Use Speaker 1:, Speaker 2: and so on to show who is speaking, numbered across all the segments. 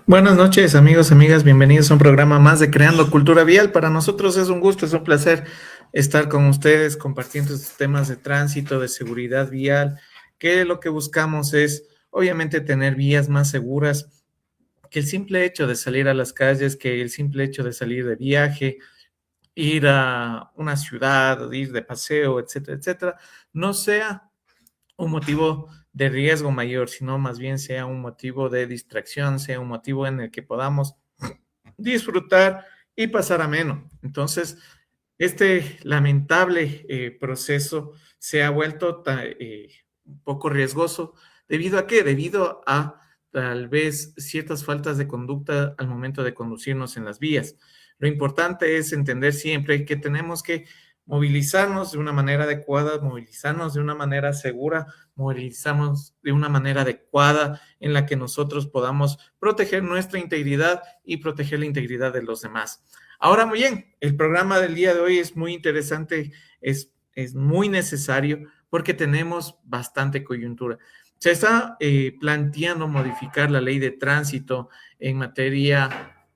Speaker 1: Buenas noches, amigos, amigas, bienvenidos a un programa más de Creando Cultura Vial. Para nosotros es un gusto, es un placer estar con ustedes compartiendo estos temas de tránsito, de seguridad vial, que lo que buscamos es, obviamente, tener vías más seguras, que el simple hecho de salir a las calles, que el simple hecho de salir de viaje, ir a una ciudad, ir de paseo, etcétera, etcétera, no sea un motivo de riesgo mayor, sino más bien sea un motivo de distracción, sea un motivo en el que podamos disfrutar y pasar ameno. Entonces, este lamentable proceso se ha vuelto un poco riesgoso. ¿Debido a qué? Debido a tal vez ciertas faltas de conducta al momento de conducirnos en las vías. Lo importante es entender siempre que tenemos que movilizarnos de una manera adecuada, movilizarnos de una manera segura, movilizarnos de una manera adecuada en la que nosotros podamos proteger nuestra integridad y proteger la integridad de los demás. Ahora, muy bien, el programa del día de hoy es muy interesante, es muy necesario porque tenemos bastante coyuntura. Se está planteando modificar la ley de tránsito en materia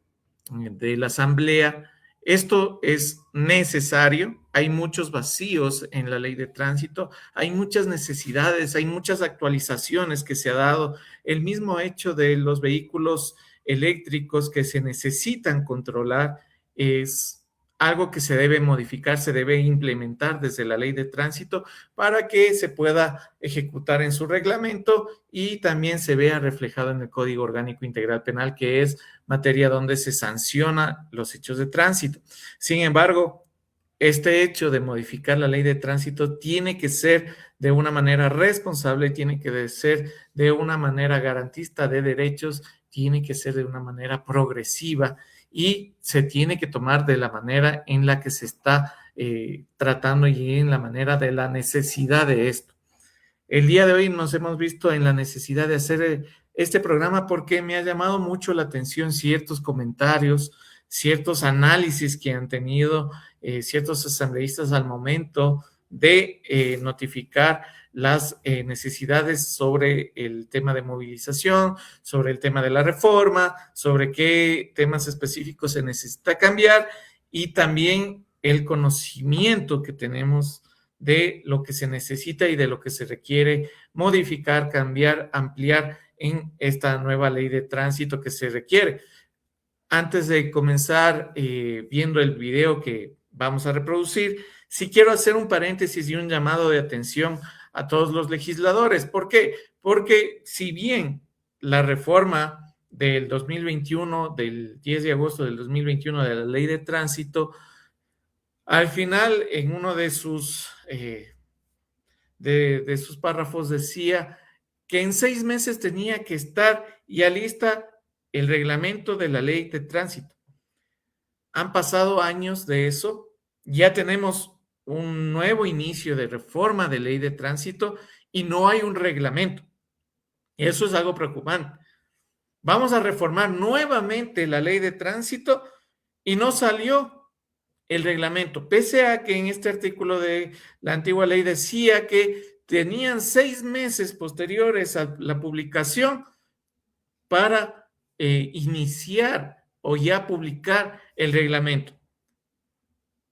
Speaker 1: de la Asamblea. Esto es necesario. Hay muchos vacíos en la ley de tránsito, hay muchas necesidades, hay muchas actualizaciones que se ha dado. El mismo hecho de los vehículos eléctricos que se necesitan controlar es algo que se debe modificar, se debe implementar desde la ley de tránsito para que se pueda ejecutar en su reglamento y también se vea reflejado en el Código Orgánico Integral Penal, que es materia donde se sanciona los hechos de tránsito. Sin embargo, este hecho de modificar la ley de tránsito tiene que ser de una manera responsable, tiene que ser de una manera garantista de derechos, tiene que ser de una manera progresiva y se tiene que tomar de la manera en la que se está tratando y en la manera de la necesidad de esto. El día de hoy nos hemos visto en la necesidad de hacer este programa porque me ha llamado mucho la atención ciertos comentarios, ciertos análisis que han tenido ciertos asambleístas al momento de notificar las necesidades sobre el tema de movilización, sobre el tema de la reforma, sobre qué temas específicos se necesita cambiar y también el conocimiento que tenemos de lo que se necesita y de lo que se requiere modificar, cambiar, ampliar en esta nueva ley de tránsito que se requiere. Antes de comenzar viendo el video que vamos a reproducir, sí quiero hacer un paréntesis y un llamado de atención a todos los legisladores. ¿Por qué? Porque si bien la reforma del 2021, del 10 de agosto del 2021 de la ley de tránsito, al final en uno de sus párrafos decía que en 6 meses tenía que estar ya lista el reglamento de la ley de tránsito. Han pasado años de eso, ya tenemos un nuevo inicio de reforma de ley de tránsito y no hay un reglamento. Eso es algo preocupante. Vamos a reformar nuevamente la ley de tránsito y no salió el reglamento, pese a que en este artículo de la antigua ley decía que tenían 6 meses posteriores a la publicación para iniciar o ya publicar el reglamento.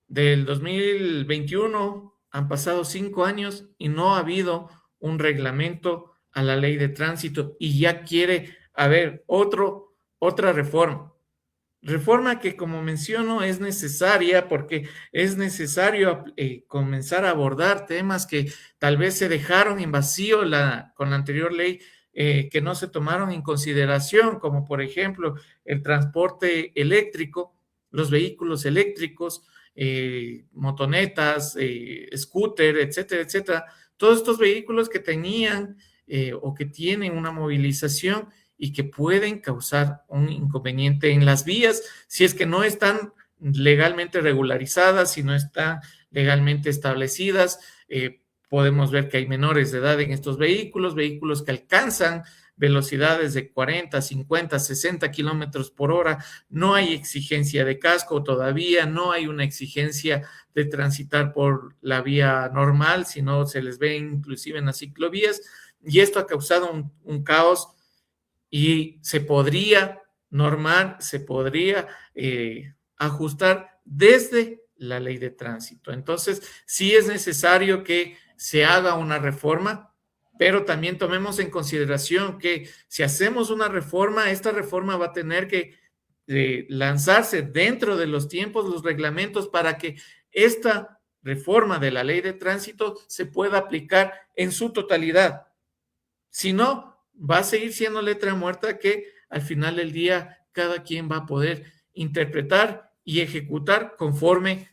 Speaker 1: Del 2021 han pasado 5 años y no ha habido un reglamento a la ley de tránsito y ya quiere haber otra reforma. Reforma que, como menciono, es necesaria porque es necesario comenzar a abordar temas que tal vez se dejaron en vacío con la anterior ley, que no se tomaron en consideración, como por ejemplo el transporte eléctrico, los vehículos eléctricos, motonetas, scooter, etcétera, etcétera. Todos estos vehículos que tenían o que tienen una movilización y que pueden causar un inconveniente en las vías si es que no están legalmente regularizadas, si no están legalmente establecidas. Podemos ver que hay menores de edad en estos vehículos, vehículos que alcanzan velocidades de 40, 50, 60 kilómetros por hora. No hay exigencia de casco todavía, no hay una exigencia de transitar por la vía normal, sino se les ve inclusive en las ciclovías, y esto ha causado un caos y se podría normal se podría ajustar desde la ley de tránsito. Entonces, sí es necesario que se haga una reforma, pero también tomemos en consideración que si hacemos una reforma, esta reforma va a tener que lanzarse dentro de los tiempos, los reglamentos, para que esta reforma de la ley de tránsito se pueda aplicar en su totalidad. Si no, va a seguir siendo letra muerta que al final del día cada quien va a poder interpretar y ejecutar conforme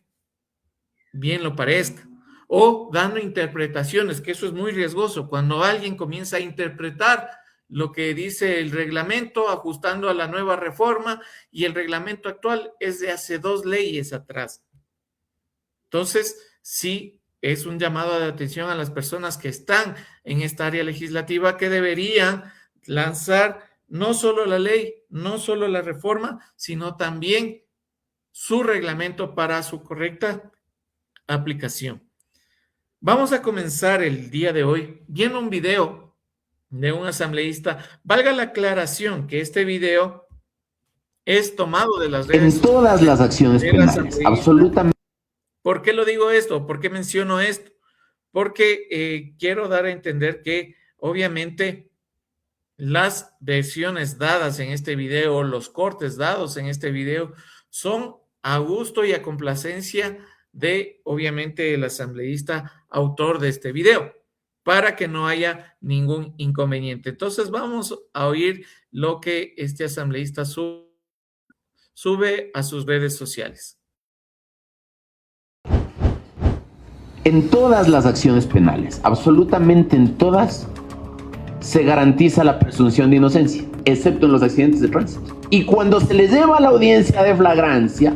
Speaker 1: bien lo parezca, o dando interpretaciones, que eso es muy riesgoso. Cuando alguien comienza a interpretar lo que dice el reglamento, ajustando a la nueva reforma, y el reglamento actual es de hace 2 leyes atrás. Entonces, sí, es un llamado de atención a las personas que están en esta área legislativa, que deberían lanzar no solo la ley, no solo la reforma, sino también su reglamento para su correcta aplicación. Vamos a comenzar el día de hoy viendo un video de un asambleísta. Valga la aclaración que este video es tomado de las redes
Speaker 2: en todas las acciones penales, absolutamente.
Speaker 1: ¿Por qué lo digo esto? ¿Por qué menciono esto? Porque quiero dar a entender que obviamente las versiones dadas en este video, los cortes dados en este video, son a gusto y a complacencia de, obviamente, el asambleísta autor de este video, para que no haya ningún inconveniente. Entonces vamos a oír lo que este asambleísta sube a sus redes sociales.
Speaker 2: En todas las acciones penales, absolutamente en todas, se garantiza la presunción de inocencia, excepto en los accidentes de tránsito. Y cuando se les lleva a la audiencia de flagrancia,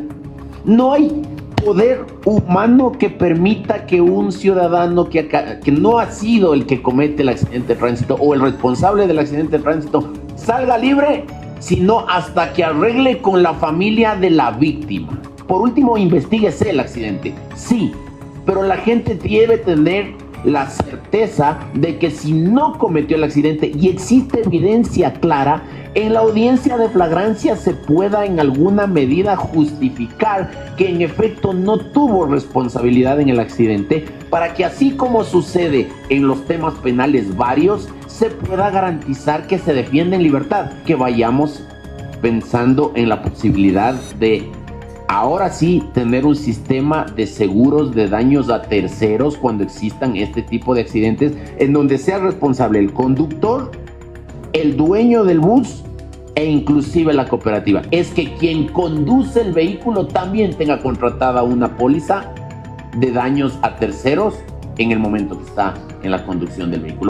Speaker 2: no hay poder humano que permita que un ciudadano que no ha sido el que comete el accidente de tránsito o el responsable del accidente de tránsito salga libre, sino hasta que arregle con la familia de la víctima. Por último, investíguese el accidente, sí, pero la gente debe tener la certeza de que si no cometió el accidente y existe evidencia clara, en la audiencia de flagrancia se pueda en alguna medida justificar que en efecto no tuvo responsabilidad en el accidente, para que así como sucede en los temas penales varios, se pueda garantizar que se defiende en libertad, que vayamos pensando en la posibilidad de ahora sí tener un sistema de seguros de daños a terceros cuando existan este tipo de accidentes, en donde sea responsable el conductor, el dueño del bus e inclusive la cooperativa. Es que quien conduce el vehículo también tenga contratada una póliza de daños a terceros en el momento que está en la conducción del vehículo.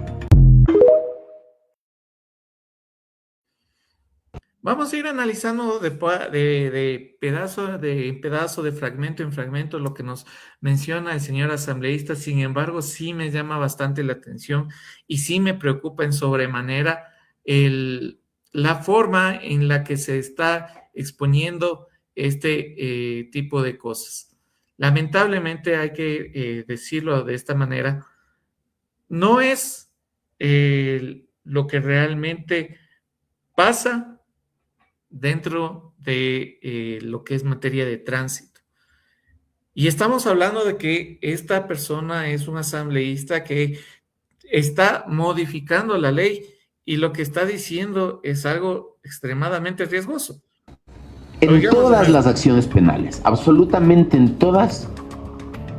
Speaker 1: Vamos a ir analizando de pedazo, de fragmento en fragmento, lo que nos menciona el señor asambleísta. Sin embargo, sí me llama bastante la atención y sí me preocupa en sobremanera la forma en la que se está exponiendo este tipo de cosas. Lamentablemente, hay que decirlo de esta manera, no es lo que realmente pasa dentro de lo que es materia de tránsito. Y estamos hablando de que esta persona es un asambleísta que está modificando la ley, y lo que está diciendo es algo extremadamente riesgoso.
Speaker 2: En todas las acciones penales, absolutamente en todas,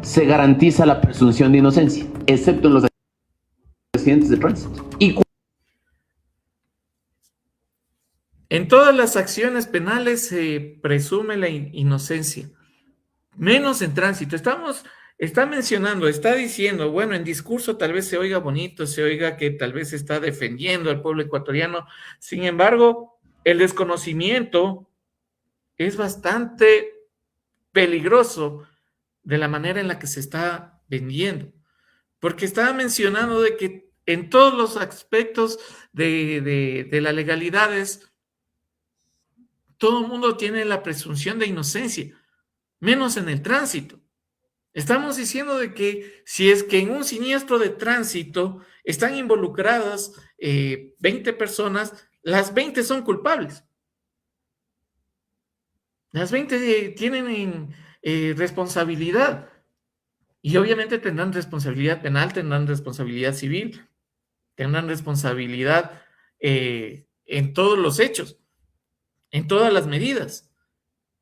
Speaker 2: se garantiza la presunción de inocencia, excepto en los accidentes de tránsito.
Speaker 1: En todas las acciones penales se presume la inocencia, menos en tránsito. Está mencionando, está diciendo, bueno, en discurso tal vez se oiga bonito, se oiga que tal vez está defendiendo al pueblo ecuatoriano. Sin embargo, el desconocimiento es bastante peligroso de la manera en la que se está vendiendo, porque estaba mencionando de que en todos los aspectos de las legalidades, todo el mundo tiene la presunción de inocencia, menos en el tránsito. Estamos diciendo de que si es que en un siniestro de tránsito están involucradas 20 personas, las 20 son culpables. Las 20 tienen responsabilidad y obviamente tendrán responsabilidad penal, tendrán responsabilidad civil, tendrán responsabilidad en todos los hechos, en todas las medidas.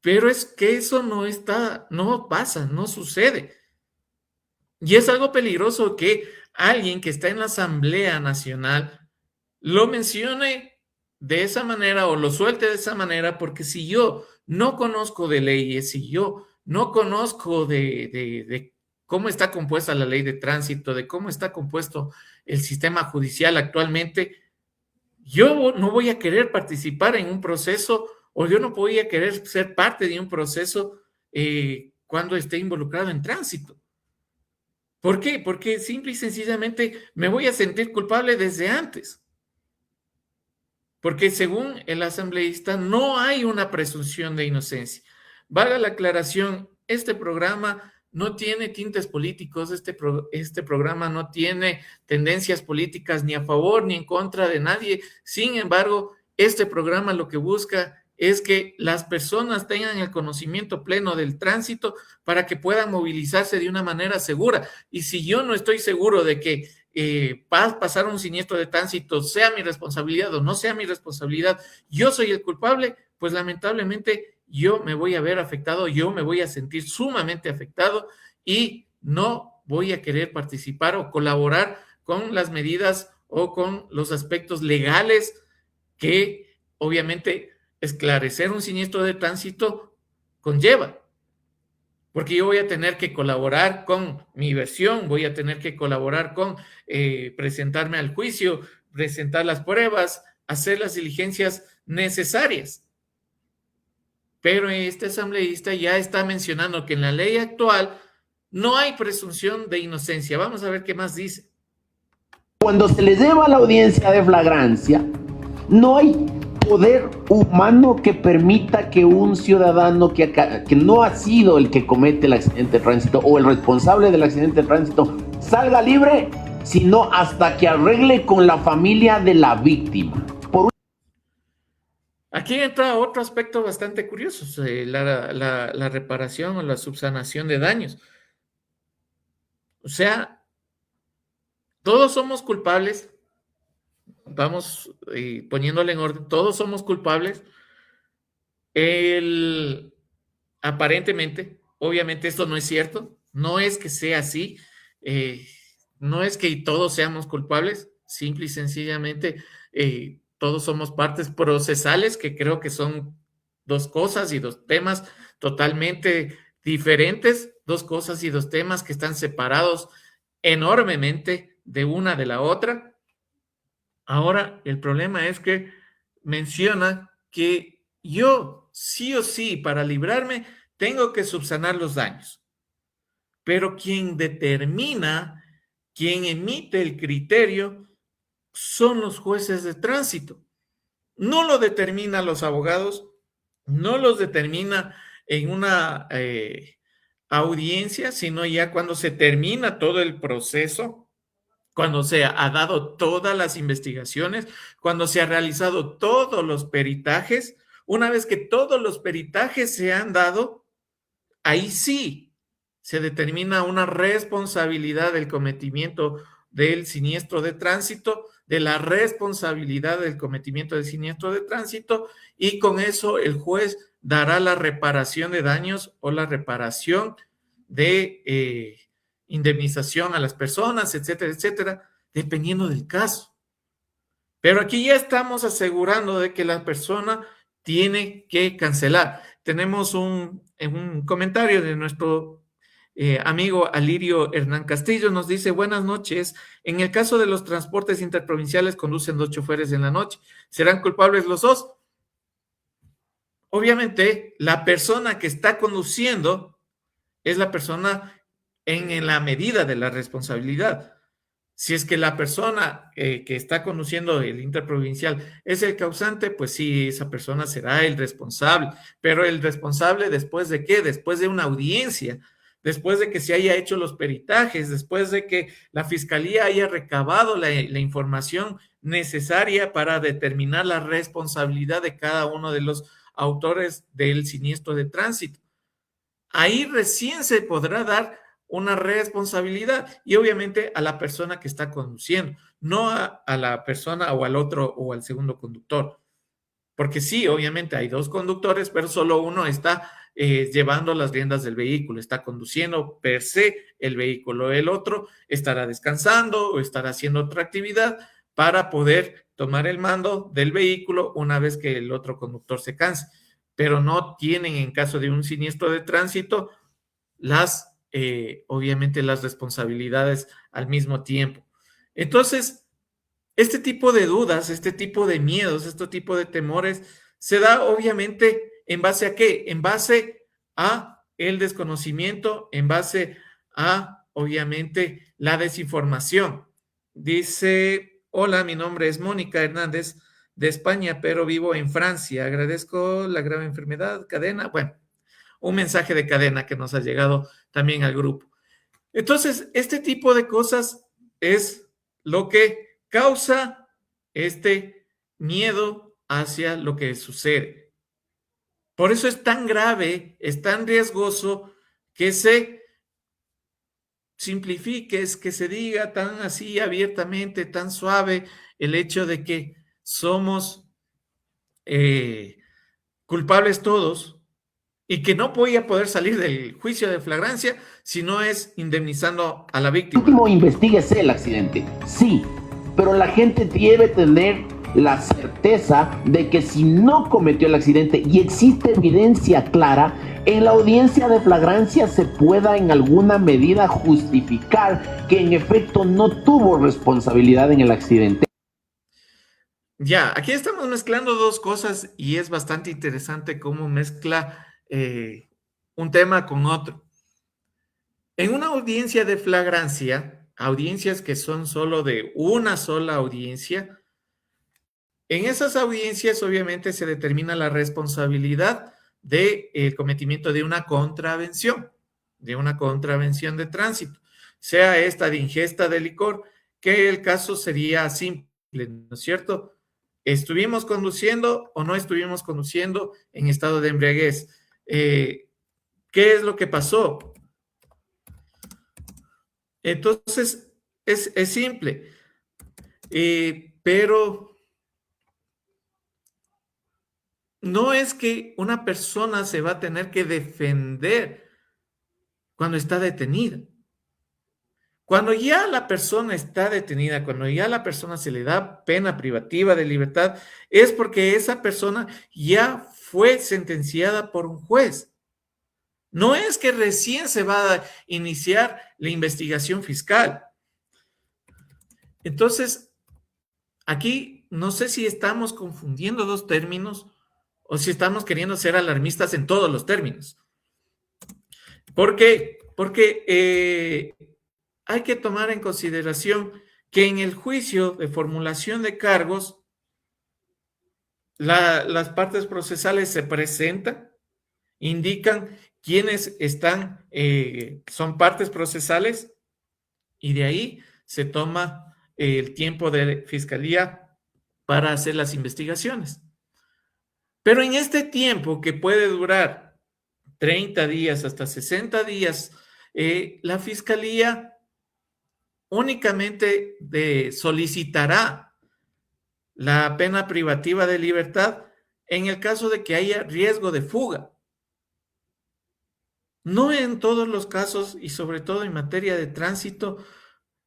Speaker 1: Pero es que eso no pasa, no sucede. Y es algo peligroso que alguien que está en la Asamblea Nacional lo mencione de esa manera o lo suelte de esa manera, porque si yo no conozco de leyes, si yo no conozco de cómo está compuesta la ley de tránsito, de cómo está compuesto el sistema judicial actualmente, yo no voy a querer participar en un proceso o yo no voy a querer ser parte de un proceso cuando esté involucrado en tránsito. ¿Por qué? Porque simple y sencillamente me voy a sentir culpable desde antes. Porque según el asambleísta no hay una presunción de inocencia. Valga la aclaración, este programa no tiene tintes políticos, este programa no tiene tendencias políticas ni a favor ni en contra de nadie. Sin embargo, este programa lo que busca es que las personas tengan el conocimiento pleno del tránsito para que puedan movilizarse de una manera segura. Y si yo no estoy seguro de que pasar un siniestro de tránsito sea mi responsabilidad o no sea mi responsabilidad, yo soy el culpable, pues lamentablemente yo me voy a ver afectado, yo me voy a sentir sumamente afectado y no voy a querer participar o colaborar con las medidas o con los aspectos legales que obviamente esclarecer un siniestro de tránsito conlleva. Porque yo voy a tener que colaborar con mi versión, voy a tener que colaborar con presentarme al juicio, presentar las pruebas, hacer las diligencias necesarias. Pero este asambleísta ya está mencionando que en la ley actual no hay presunción de inocencia. Vamos a ver qué más dice.
Speaker 2: Cuando se les lleva a la audiencia de flagrancia, no hay poder humano que permita que un ciudadano que no ha sido el que comete el accidente de tránsito o el responsable del accidente de tránsito salga libre, sino hasta que arregle con la familia de la víctima.
Speaker 1: Aquí entra otro aspecto bastante curioso, la reparación o la subsanación de daños. O sea, todos somos culpables, vamos poniéndole en orden, todos somos culpables. Aparentemente, obviamente esto no es cierto, no es que sea así, no es que todos seamos culpables, simple y sencillamente todos somos partes procesales, que creo que son dos cosas y dos temas totalmente diferentes, dos cosas y dos temas que están separados enormemente de una de la otra. Ahora, el problema es que menciona que yo sí o sí, para librarme, tengo que subsanar los daños. Pero quien determina, quien emite el criterio, son los jueces de tránsito. No lo determinan los abogados, no los determina en una audiencia, sino ya cuando se termina todo el proceso, cuando se ha dado todas las investigaciones, cuando se ha realizado todos los peritajes. Una vez que todos los peritajes se han dado, ahí sí se determina una responsabilidad del cometimiento del siniestro de tránsito, de la responsabilidad del cometimiento del siniestro de tránsito, y con eso el juez dará la reparación de daños o la reparación de indemnización a las personas, etcétera, etcétera, dependiendo del caso. Pero aquí ya estamos asegurando de que la persona tiene que cancelar. Tenemos un comentario de nuestro amigo Alirio Hernán Castillo, nos dice: buenas noches, en el caso de los transportes interprovinciales conducen 2 choferes en la noche, ¿serán culpables los dos? Obviamente, la persona que está conduciendo es la persona en la medida de la responsabilidad. Si es que la persona que está conduciendo el interprovincial es el causante, pues sí, esa persona será el responsable. Pero el responsable, ¿después de qué? Después de una audiencia, después de que se haya hecho los peritajes, después de que la fiscalía haya recabado la información necesaria para determinar la responsabilidad de cada uno de los autores del siniestro de tránsito. Ahí recién se podrá dar una responsabilidad y obviamente a la persona que está conduciendo, no a la persona o al otro o al segundo conductor. Porque sí, obviamente hay dos conductores, pero solo uno está llevando las riendas del vehículo, está conduciendo per se el vehículo. El otro estará descansando o estará haciendo otra actividad para poder tomar el mando del vehículo una vez que el otro conductor se canse. Pero no tienen, en caso de un siniestro de tránsito, obviamente las responsabilidades al mismo tiempo. Entonces, este tipo de dudas, este tipo de miedos, este tipo de temores se da obviamente en base a ¿qué? En base a el desconocimiento, en base a obviamente la desinformación. Dice, hola, mi nombre es Mónica Hernández de España, pero vivo en Francia. Agradezco la grave enfermedad, cadena. Bueno, un mensaje de cadena que nos ha llegado también al grupo. Entonces, este tipo de cosas es lo que causa este miedo hacia lo que sucede. Por eso es tan grave, es tan riesgoso que se simplifique, es que se diga tan así abiertamente, tan suave el hecho de que somos culpables todos y que no voy a poder salir del juicio de flagrancia si no es indemnizando a la víctima.
Speaker 2: Último, investíguese el accidente, sí, pero la gente debe tener la certeza de que si no cometió el accidente y existe evidencia clara, en la audiencia de flagrancia se pueda en alguna medida justificar que en efecto no tuvo responsabilidad en el accidente.
Speaker 1: Ya, aquí estamos mezclando dos cosas y es bastante interesante cómo mezcla un tema con otro. En una audiencia de flagrancia, audiencias que son solo de una sola audiencia, en esas audiencias obviamente se determina la responsabilidad del cometimiento de una contravención de tránsito, sea esta de ingesta de licor, que el caso sería simple, ¿no es cierto? ¿Estuvimos conduciendo o no estuvimos conduciendo en estado de embriaguez? ¿Qué es lo que pasó? Entonces, es simple, pero no es que una persona se va a tener que defender cuando está detenida. Cuando ya la persona está detenida, cuando ya la persona se le da pena privativa de libertad, es porque esa persona ya fue sentenciada por un juez. No es que recién se va a iniciar la investigación fiscal. Entonces, aquí no sé si estamos confundiendo dos términos o si estamos queriendo ser alarmistas en todos los términos. ¿Por qué? Porque hay que tomar en consideración que en el juicio de formulación de cargos, las partes procesales se presentan, indican quiénes son partes procesales y de ahí se toma el tiempo de fiscalía para hacer las investigaciones. Pero en este tiempo que puede durar 30 días hasta 60 días, la fiscalía únicamente solicitará la pena privativa de libertad en el caso de que haya riesgo de fuga. No en todos los casos y sobre todo en materia de tránsito,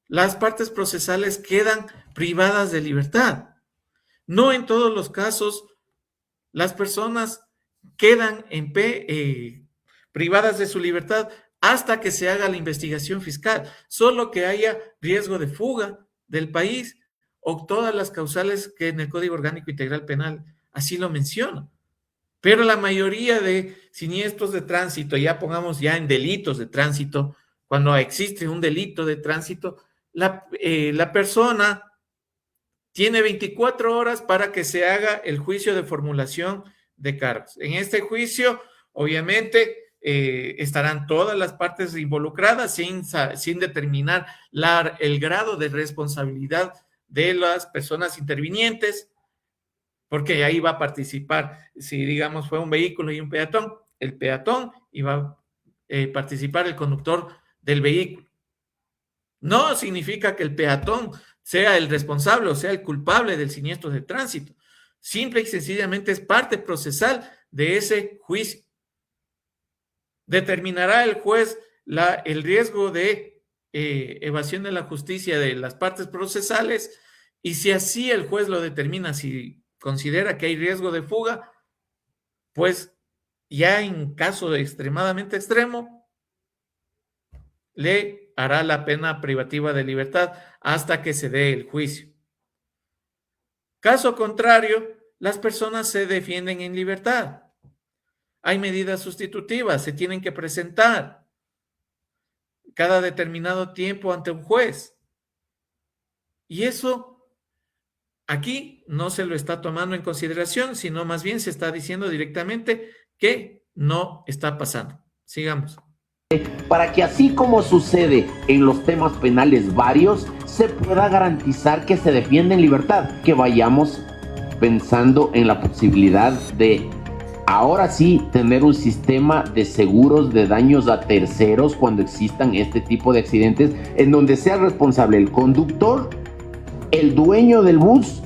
Speaker 1: las partes procesales quedan privadas de libertad. No en todos los casos las personas quedan privadas de su libertad hasta que se haga la investigación fiscal, solo que haya riesgo de fuga del país o todas las causales que en el Código Orgánico Integral Penal así lo menciona. Pero la mayoría de siniestros de tránsito, ya pongamos ya en delitos de tránsito, cuando existe un delito de tránsito, la persona tiene 24 horas para que se haga el juicio de formulación de cargos. En este juicio, obviamente, estarán todas las partes involucradas sin determinar el grado de responsabilidad de las personas intervinientes, porque ahí va a participar, si digamos fue un vehículo y un peatón, el peatón y va a participar el conductor del vehículo. No significa que el peatón sea el responsable o sea el culpable del siniestro de tránsito. Simple y sencillamente es parte procesal de ese juicio. Determinará el juez el riesgo de evasión de la justicia de las partes procesales, y si así el juez lo determina, si considera que hay riesgo de fuga, pues ya en caso de extremadamente extremo, le hará la pena privativa de libertad hasta que se dé el juicio. Caso contrario, las personas se defienden en libertad. Hay medidas sustitutivas, se tienen que presentar cada determinado tiempo ante un juez. Y eso aquí no se lo está tomando en consideración, sino más bien se está diciendo directamente que no está pasando. Sigamos.
Speaker 2: Para que así como sucede en los temas penales varios, se pueda garantizar que se defiende en libertad, que vayamos pensando en la posibilidad de ahora sí tener un sistema de seguros de daños a terceros cuando existan este tipo de accidentes, en donde sea responsable el conductor, el dueño del bus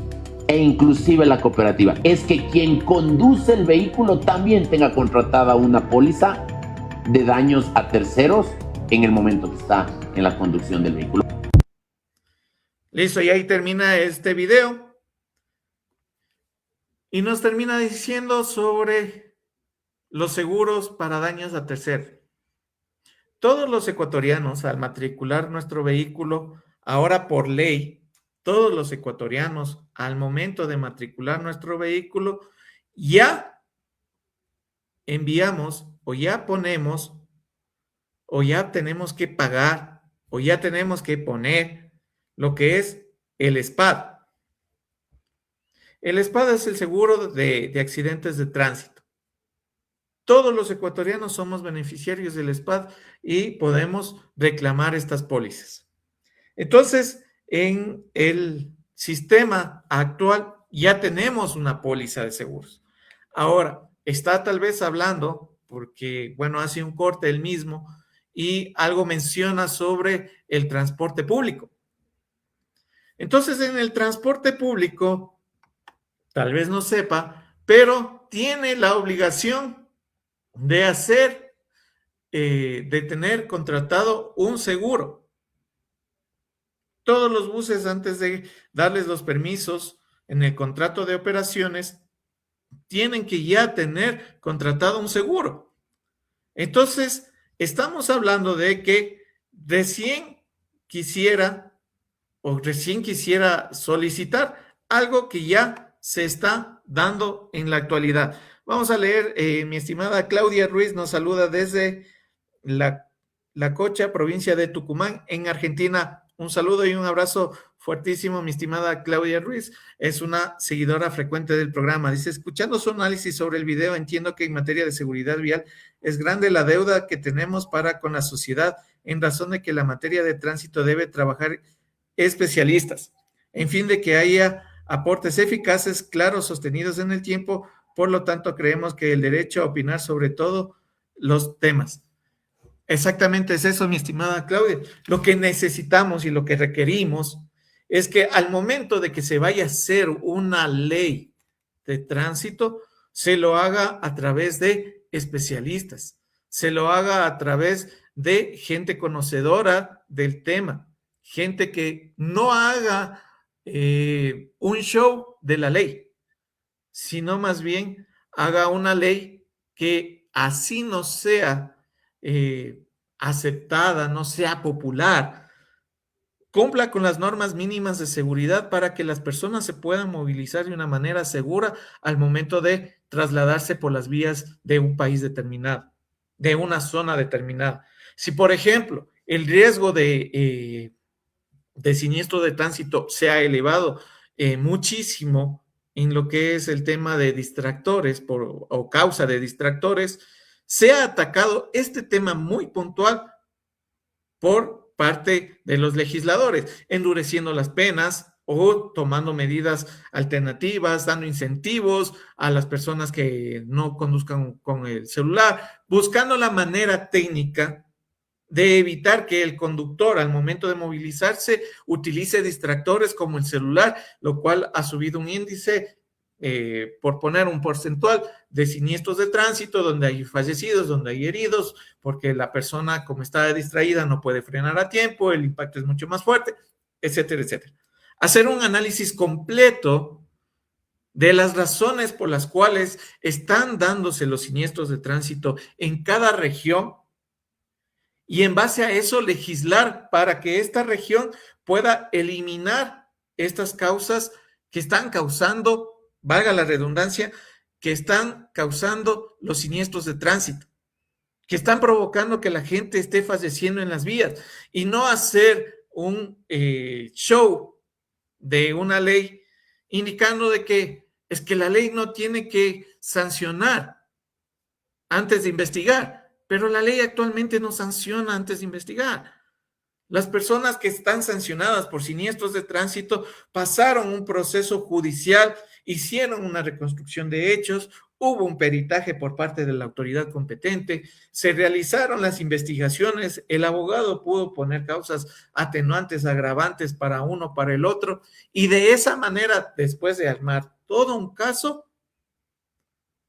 Speaker 2: e inclusive la cooperativa. Es que quien conduce el vehículo también tenga contratada una póliza de daños a terceros en el momento que está en la conducción del vehículo.
Speaker 1: Listo, y ahí termina este video. Y nos termina diciendo sobre los seguros para daños a terceros. Todos los ecuatorianos, al matricular nuestro vehículo, ahora por ley, todos los ecuatorianos, al momento de matricular nuestro vehículo, ya enviamos o ya ponemos o ya tenemos que pagar o ya tenemos que poner lo que es el SPAD. El SPAD es el seguro de accidentes de tránsito. Todos los ecuatorianos somos beneficiarios del SPAD y podemos reclamar estas pólizas. Entonces, en el sistema actual ya tenemos una póliza de seguros. Ahora, está tal vez hablando, porque, bueno, hace un corte él mismo y algo menciona sobre el transporte público. Entonces, en el transporte público, tal vez no sepa, pero tiene la obligación de de tener contratado un seguro. Todos los buses, antes de darles los permisos en el contrato de operaciones, tienen que ya tener contratado un seguro. Entonces, estamos hablando de que recién quisiera solicitar algo que ya se está dando en la actualidad. Vamos a leer, mi estimada Claudia Ruiz nos saluda desde La Cocha, provincia de Tucumán, en Argentina. Un saludo y un abrazo fuertísimo, mi estimada Claudia Ruiz. Es una seguidora frecuente del programa. Dice, escuchando su análisis sobre el video, entiendo que en materia de seguridad vial es grande la deuda que tenemos para con la sociedad, en razón de que la materia de tránsito debe trabajar especialistas, en fin de que haya aportes eficaces, claros, sostenidos en el tiempo. Por lo tanto, creemos que el derecho a opinar sobre todos los temas. Exactamente es eso, mi estimada Claudia. Lo que necesitamos y lo que requerimos es que al momento de que se vaya a hacer una ley de tránsito, se lo haga a través de especialistas, se lo haga a través de gente conocedora del tema, gente que no haga un show de la ley, sino más bien haga una ley que así no sea aceptada, no sea popular, cumpla con las normas mínimas de seguridad para que las personas se puedan movilizar de una manera segura al momento de trasladarse por las vías de un país determinado, de una zona determinada. Si, por ejemplo, el riesgo de siniestro de tránsito se ha elevado muchísimo en lo que es el tema de distractores o causa de distractores, se ha atacado este tema muy puntual por parte de los legisladores, endureciendo las penas, o tomando medidas alternativas, dando incentivos a las personas que no conduzcan con el celular, buscando la manera técnica de evitar que el conductor al momento de movilizarse utilice distractores como el celular, lo cual ha subido un índice, por poner un porcentual, de siniestros de tránsito, donde hay fallecidos, donde hay heridos, porque la persona, como está distraída, no puede frenar a tiempo, el impacto es mucho más fuerte, etcétera, etcétera. Hacer un análisis completo de las razones por las cuales están dándose los siniestros de tránsito en cada región, y en base a eso legislar para que esta región pueda eliminar estas causas que están causando, valga la redundancia, que están causando los siniestros de tránsito, que están provocando que la gente esté falleciendo en las vías, y no hacer un show de una ley indicando de que es que la ley no tiene que sancionar antes de investigar, pero la ley actualmente no sanciona antes de investigar. Las personas que están sancionadas por siniestros de tránsito pasaron un proceso judicial, hicieron una reconstrucción de hechos, hubo un peritaje por parte de la autoridad competente, se realizaron las investigaciones, el abogado pudo poner causas atenuantes, agravantes para uno, para el otro, y de esa manera, después de armar todo un caso,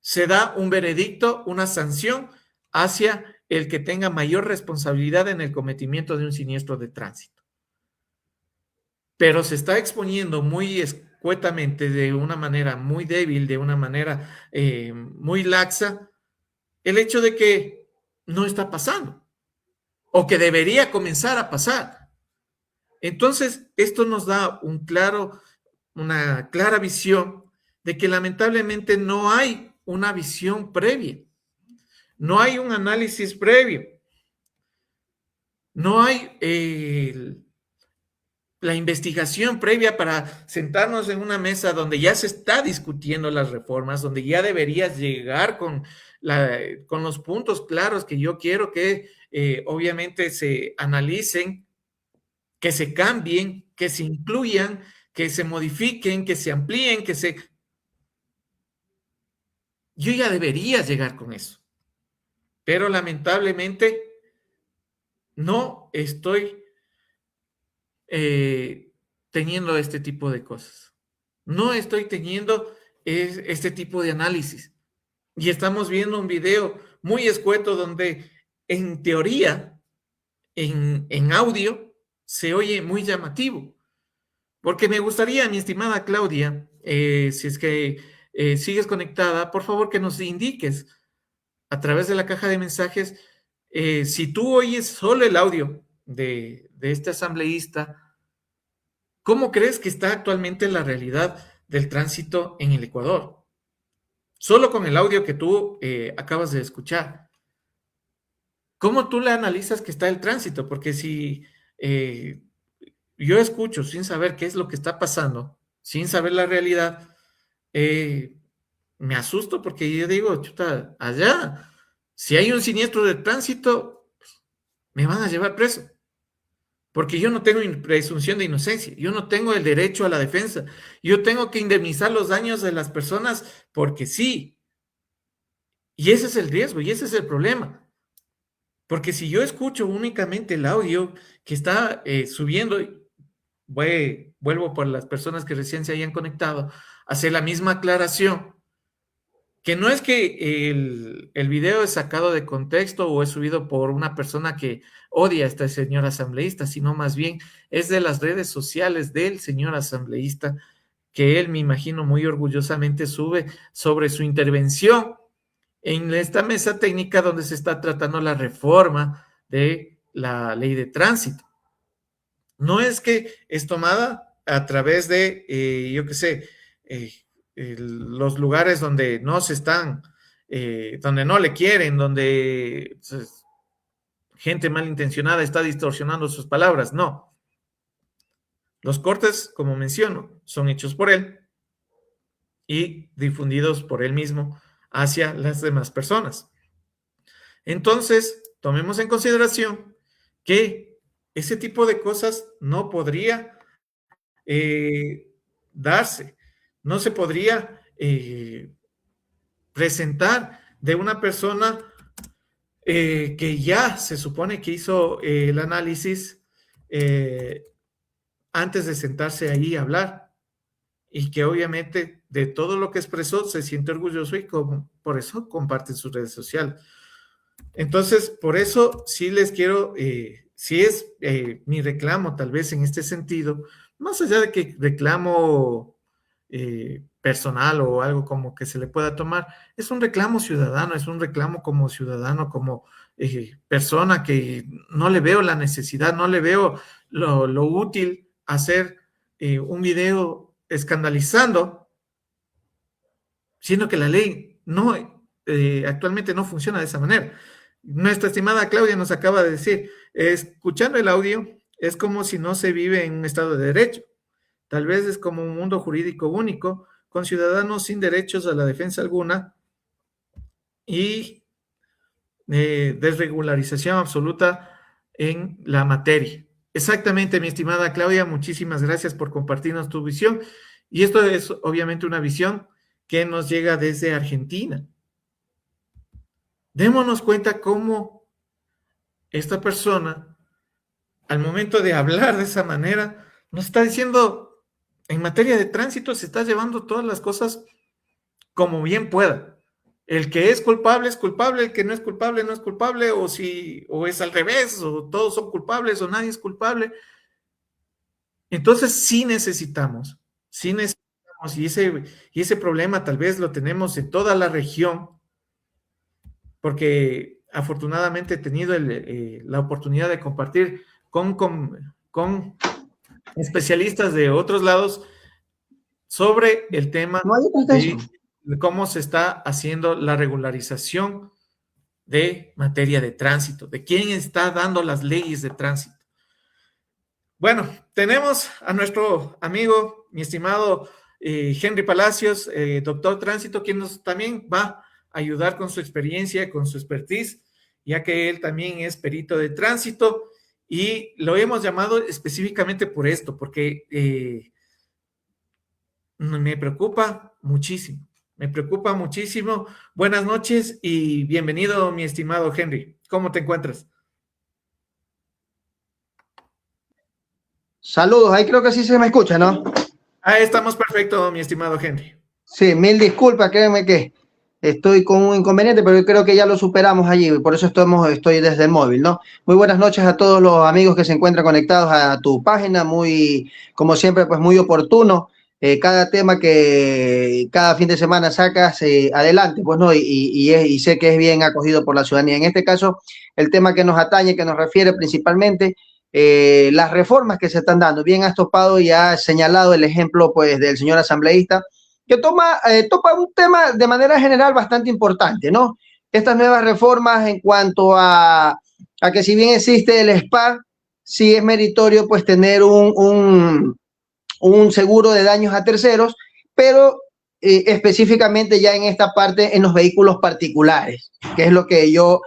Speaker 1: se da un veredicto, una sanción hacia el que tenga mayor responsabilidad en el cometimiento de un siniestro de tránsito. Pero se está exponiendo muy escuetamente, de una manera muy débil, de una manera muy laxa, el hecho de que no está pasando o que debería comenzar a pasar. Entonces, esto nos da una clara visión de que lamentablemente no hay una visión previa, no hay un análisis previo, no hay la investigación previa para sentarnos en una mesa donde ya se está discutiendo las reformas, donde ya deberías llegar con los puntos claros que yo quiero que obviamente se analicen, que se cambien, que se incluyan, que se modifiquen, que se amplíen, Yo ya debería llegar con eso, pero lamentablemente no estoy teniendo este tipo de cosas. No estoy teniendo este tipo de análisis. Y estamos viendo un video muy escueto donde, en teoría, en audio, se oye muy llamativo. Porque me gustaría, mi estimada Claudia, si es que sigues conectada, por favor que nos indiques a través de la caja de mensajes, si tú oyes solo el audio de este asambleísta, ¿cómo crees que está actualmente la realidad del tránsito en el Ecuador? Solo con el audio que tú acabas de escuchar. ¿Cómo tú le analizas que está el tránsito? Porque si yo escucho sin saber qué es lo que está pasando, sin saber la realidad, me asusto, porque yo digo, chuta, allá, si hay un siniestro de tránsito, me van a llevar preso. Porque yo no tengo presunción de inocencia, yo no tengo el derecho a la defensa, yo tengo que indemnizar los daños de las personas porque sí. Y ese es el riesgo y ese es el problema. Porque si yo escucho únicamente el audio que está subiendo, vuelvo por las personas que recién se hayan conectado, a hacer la misma aclaración, que no es que el video es sacado de contexto o es subido por una persona que odia a este señor asambleísta, sino más bien es de las redes sociales del señor asambleísta, que él, me imagino, muy orgullosamente sube sobre su intervención en esta mesa técnica donde se está tratando la reforma de la ley de tránsito. No es que es tomada a través de, yo qué sé, los lugares donde no se están, donde no le quieren, donde pues, gente malintencionada está distorsionando sus palabras. No. Los cortes, como menciono, son hechos por él y difundidos por él mismo hacia las demás personas. Entonces, tomemos en consideración que ese tipo de cosas no podría darse. No se podría presentar de una persona que ya se supone que hizo el análisis antes de sentarse ahí a hablar y que obviamente de todo lo que expresó se siente orgulloso y por eso comparte en sus redes sociales. Entonces, por eso sí les quiero, sí es mi reclamo tal vez en este sentido, más allá de que reclamo personal o algo como que se le pueda tomar, es un reclamo ciudadano, es un reclamo como ciudadano, como persona que no le veo la necesidad, no le veo lo útil hacer un video escandalizando, siendo que la ley no, actualmente no funciona de esa manera. Nuestra estimada Claudia nos acaba de decir, escuchando el audio es como si no se vive en un estado de derecho. Tal vez es como un mundo jurídico único, con ciudadanos sin derechos a la defensa alguna y desregularización absoluta en la materia. Exactamente, mi estimada Claudia, muchísimas gracias por compartirnos tu visión. Y esto es obviamente una visión que nos llega desde Argentina. Démonos cuenta cómo esta persona, al momento de hablar de esa manera, nos está diciendo, en materia de tránsito se está llevando todas las cosas como bien pueda. El que es culpable, el que no es culpable, no es culpable, o si, o es al revés, o todos son culpables, o nadie es culpable. Entonces sí necesitamos, y ese problema tal vez lo tenemos en toda la región, porque afortunadamente he tenido la oportunidad de compartir con especialistas de otros lados sobre el tema
Speaker 3: No hay otra
Speaker 1: de
Speaker 3: eso.
Speaker 1: cómo se está haciendo la regularización de materia de tránsito, de quién está dando las leyes de tránsito. Bueno, tenemos a nuestro amigo, mi estimado Henry Palacios, doctor tránsito, quien nos también va a ayudar con su experiencia, con su expertise, ya que él también es perito de tránsito y lo hemos llamado específicamente por esto, porque me preocupa muchísimo, me preocupa muchísimo. Buenas noches y bienvenido, mi estimado Henry. ¿Cómo te encuentras?
Speaker 3: Saludos, ahí creo que sí se me escucha, ¿no?
Speaker 1: Ah, estamos perfecto, mi estimado Henry.
Speaker 3: Sí, mil disculpas, créeme que estoy con un inconveniente, pero creo que ya lo superamos allí, por eso estoy desde el móvil, ¿no? Muy buenas noches a todos los amigos que se encuentran conectados a tu página, muy, como siempre, pues muy oportuno. Cada tema que cada fin de semana sacas, adelante, pues no, y sé que es bien acogido por la ciudadanía. En este caso, el tema que nos atañe, que nos refiere principalmente las reformas que se están dando. Bien has topado y has señalado el ejemplo pues del señor asambleísta que topa un tema de manera general bastante importante, ¿no? Estas nuevas reformas en cuanto a que si bien existe el SPA, sí es meritorio pues tener un seguro de daños a terceros, pero específicamente ya en esta parte en los vehículos particulares, que es lo que yo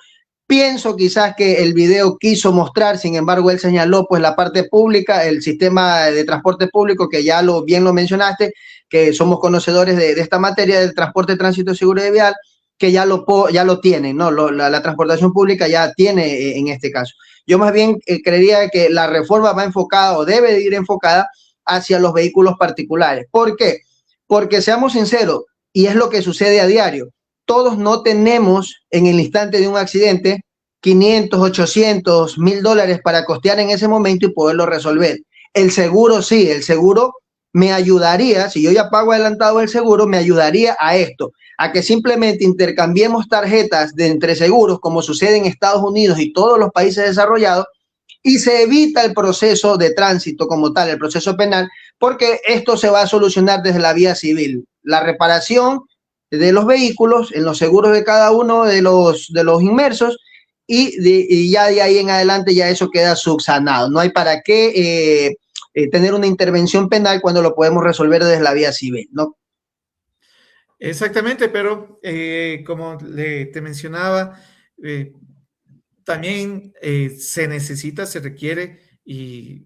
Speaker 3: pienso quizás que el video quiso mostrar. Sin embargo, él señaló pues la parte pública, el sistema de transporte público, que ya bien lo mencionaste, que somos conocedores de esta materia del transporte, tránsito, seguro y vial, que ya lo tienen, ¿no? La transportación pública ya tiene en este caso. Yo más bien creería que la reforma va enfocada o debe de ir enfocada hacia los vehículos particulares. ¿Por qué? Porque seamos sinceros, y es lo que sucede a diario, todos no tenemos en el instante de un accidente 500, 800, $1,000 para costear en ese momento y poderlo resolver. El seguro sí, el seguro me ayudaría, si yo ya pago adelantado el seguro, me ayudaría a esto, a que simplemente intercambiemos tarjetas de entre seguros, como sucede en Estados Unidos y todos los países desarrollados, y se evita el proceso de tránsito como tal, el proceso penal, porque esto se va a solucionar desde la vía civil. La reparación de los vehículos en los seguros de cada uno de los inmersos y ya de ahí en adelante ya eso queda subsanado. No hay para qué tener una intervención penal cuando lo podemos resolver desde la vía civil, ¿no?
Speaker 1: Exactamente, pero como te mencionaba, también se necesita, se requiere y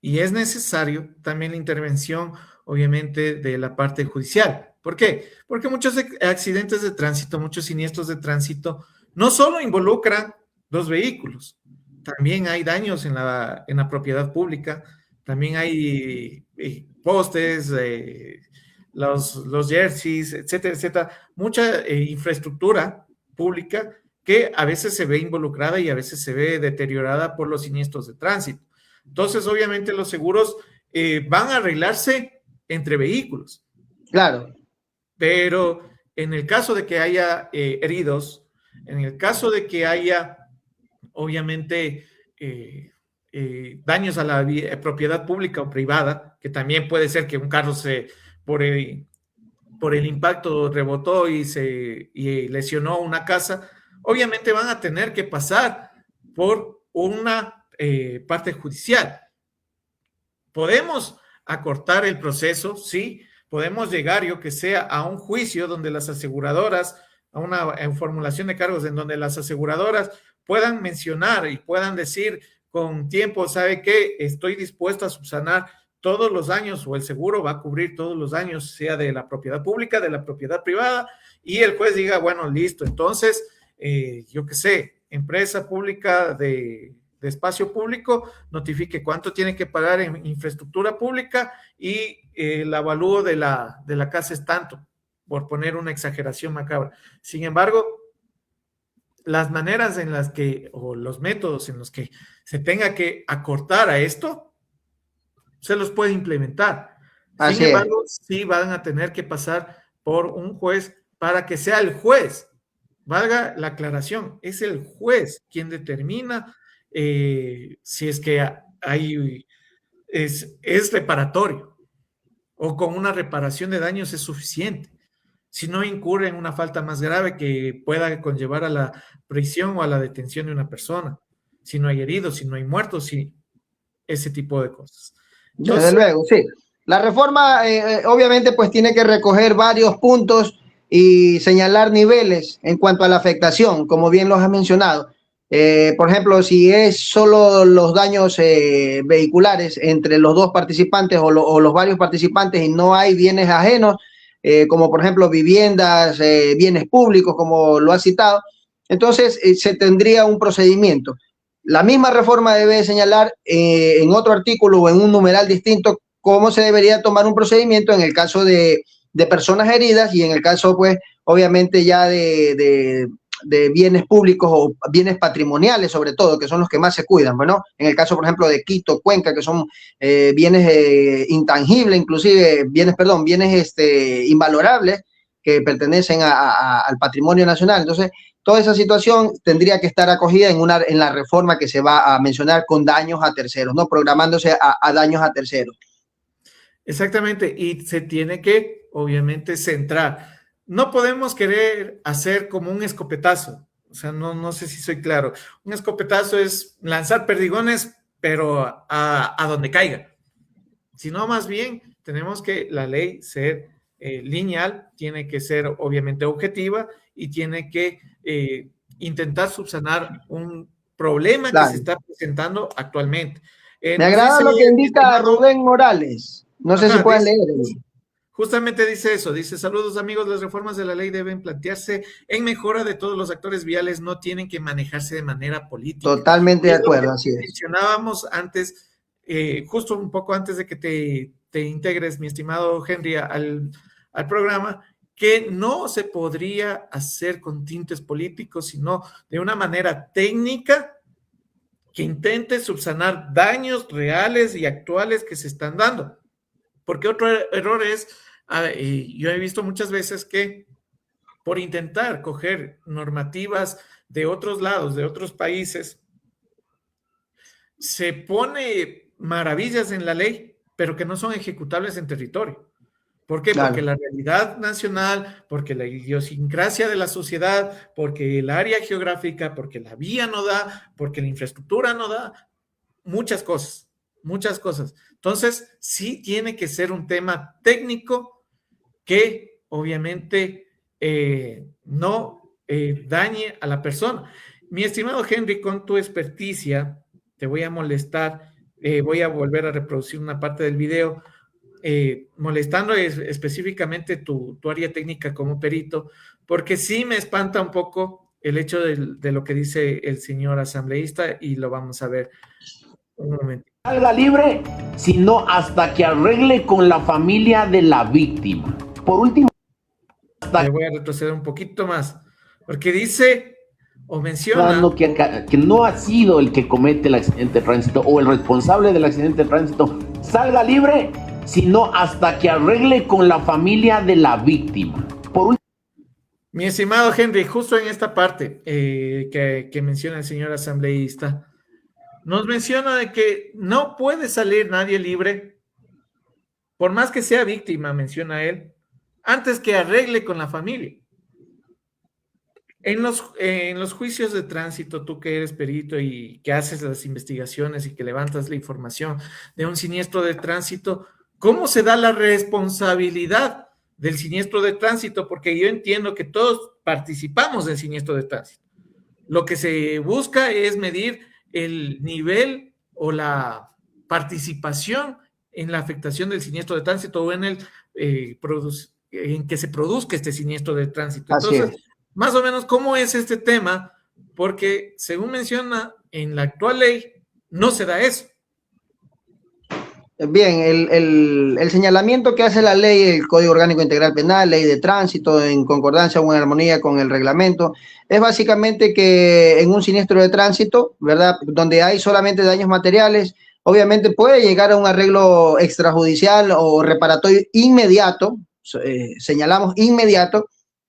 Speaker 1: y es necesario también la intervención, obviamente, de la parte judicial. ¿Por qué? Porque muchos accidentes de tránsito, muchos siniestros de tránsito, no solo involucran los vehículos, también hay daños en la propiedad pública, también hay postes, los jerseys, etcétera, etcétera, mucha infraestructura pública que a veces se ve involucrada y a veces se ve deteriorada por los siniestros de tránsito. Entonces, obviamente, los seguros van a arreglarse entre vehículos.
Speaker 3: Claro.
Speaker 1: Pero en el caso de que haya heridos, en el caso de que haya, obviamente, daños a la propiedad pública o privada, que también puede ser que un carro por el impacto rebotó y lesionó una casa, obviamente van a tener que pasar por una parte judicial. Podemos acortar el proceso, sí, podemos llegar, yo que sea, a un juicio donde las aseguradoras, a una formulación de cargos en donde las aseguradoras puedan mencionar y puedan decir con tiempo, ¿sabe qué? Estoy dispuesto a subsanar todos los daños o el seguro va a cubrir todos los daños, sea de la propiedad pública, de la propiedad privada, y el juez diga, bueno, listo, entonces, yo que sé, empresa pública de espacio público, notifique cuánto tiene que pagar en infraestructura pública y el avalúo de la casa es tanto, por poner una exageración macabra. Sin embargo, las maneras en las que, o los métodos en los que se tenga que acortar a esto, se los puede implementar. Sin embargo, sí van a tener que pasar por un juez para que sea el juez, valga la aclaración, es el juez quien determina si es que es reparatorio o con una reparación de daños es suficiente. Si no incurre en una falta más grave que pueda conllevar a la prisión o a la detención de una persona, si no hay heridos, si no hay muertos, ese tipo de cosas.
Speaker 3: Entonces, desde luego, sí. La reforma obviamente pues tiene que recoger varios puntos y señalar niveles en cuanto a la afectación, como bien los has mencionado. Por ejemplo, si es solo los daños vehiculares entre los dos participantes o los varios participantes y no hay bienes ajenos, como por ejemplo viviendas, bienes públicos, como lo ha citado, entonces se tendría un procedimiento. La misma reforma debe señalar en otro artículo o en un numeral distinto cómo se debería tomar un procedimiento en el caso de personas heridas y en el caso, pues, obviamente ya de bienes públicos o bienes patrimoniales, sobre todo, que son los que más se cuidan, ¿no? En el caso, por ejemplo, de Quito, Cuenca, que son bienes intangibles, inclusive bienes invalorables que pertenecen al patrimonio nacional. Entonces, toda esa situación tendría que estar acogida en la reforma que se va a mencionar con daños a terceros, ¿no? Programándose a daños a terceros.
Speaker 1: Exactamente, y se tiene que, obviamente, centrar. No podemos querer hacer como un escopetazo, o sea, no sé si soy claro. Un escopetazo es lanzar perdigones, pero a donde caiga. Sino más bien tenemos que la ley ser lineal, tiene que ser obviamente objetiva y tiene que intentar subsanar un problema que se está presentando actualmente.
Speaker 3: Me agrada lo que indica Rubén Morales. No sé si puedes leer.
Speaker 1: Justamente dice eso, dice, saludos amigos, las reformas de la ley deben plantearse en mejora de todos los actores viales, no tienen que manejarse de manera política.
Speaker 3: Totalmente de acuerdo, así es.
Speaker 1: Mencionábamos antes, justo un poco antes de que te integres, mi estimado Henry, al programa, que no se podría hacer con tintes políticos, sino de una manera técnica que intente subsanar daños reales y actuales que se están dando. Porque otro error es, yo he visto muchas veces que por intentar coger normativas de otros lados, de otros países, se pone maravillas en la ley, pero que no son ejecutables en territorio. ¿Por qué? Claro. Porque la realidad nacional, porque la idiosincrasia de la sociedad, porque el área geográfica, porque la vía no da, porque la infraestructura no da, muchas cosas, muchas cosas. Entonces, sí tiene que ser un tema técnico que obviamente no dañe a la persona. Mi estimado Henry, con tu experticia, te voy a molestar voy a volver a reproducir una parte del video, molestando específicamente tu área técnica como perito, porque sí me espanta un poco el hecho de lo que dice el señor asambleísta, y lo vamos a ver un momento.
Speaker 2: Salga libre, sino hasta que arregle con la familia de la víctima. Por último,
Speaker 1: le voy a retroceder un poquito más, porque dice o menciona
Speaker 2: que no ha sido el que comete el accidente de tránsito o el responsable del accidente de tránsito, salga libre, sino hasta que arregle con la familia de la víctima.
Speaker 1: Mi estimado Henry, justo en esta parte que menciona el señor asambleísta, nos menciona de que no puede salir nadie libre, por más que sea víctima, menciona él, antes que arregle con la familia. En los juicios de tránsito, tú que eres perito y que haces las investigaciones y que levantas la información de un siniestro de tránsito, ¿cómo se da la responsabilidad del siniestro de tránsito? Porque yo entiendo que todos participamos del siniestro de tránsito. Lo que se busca es medir el nivel o la participación en la afectación del siniestro de tránsito o en que se produzca este siniestro de tránsito. Entonces, más o menos, ¿cómo es este tema? Porque, según menciona, en la actual ley no se da eso.
Speaker 3: Bien, el señalamiento que hace la ley, el Código Orgánico Integral Penal, ley de tránsito, en concordancia o en armonía con el reglamento, es básicamente que en un siniestro de tránsito, ¿verdad?, donde hay solamente daños materiales, obviamente puede llegar a un arreglo extrajudicial o reparatorio inmediato, señalamos inmediato,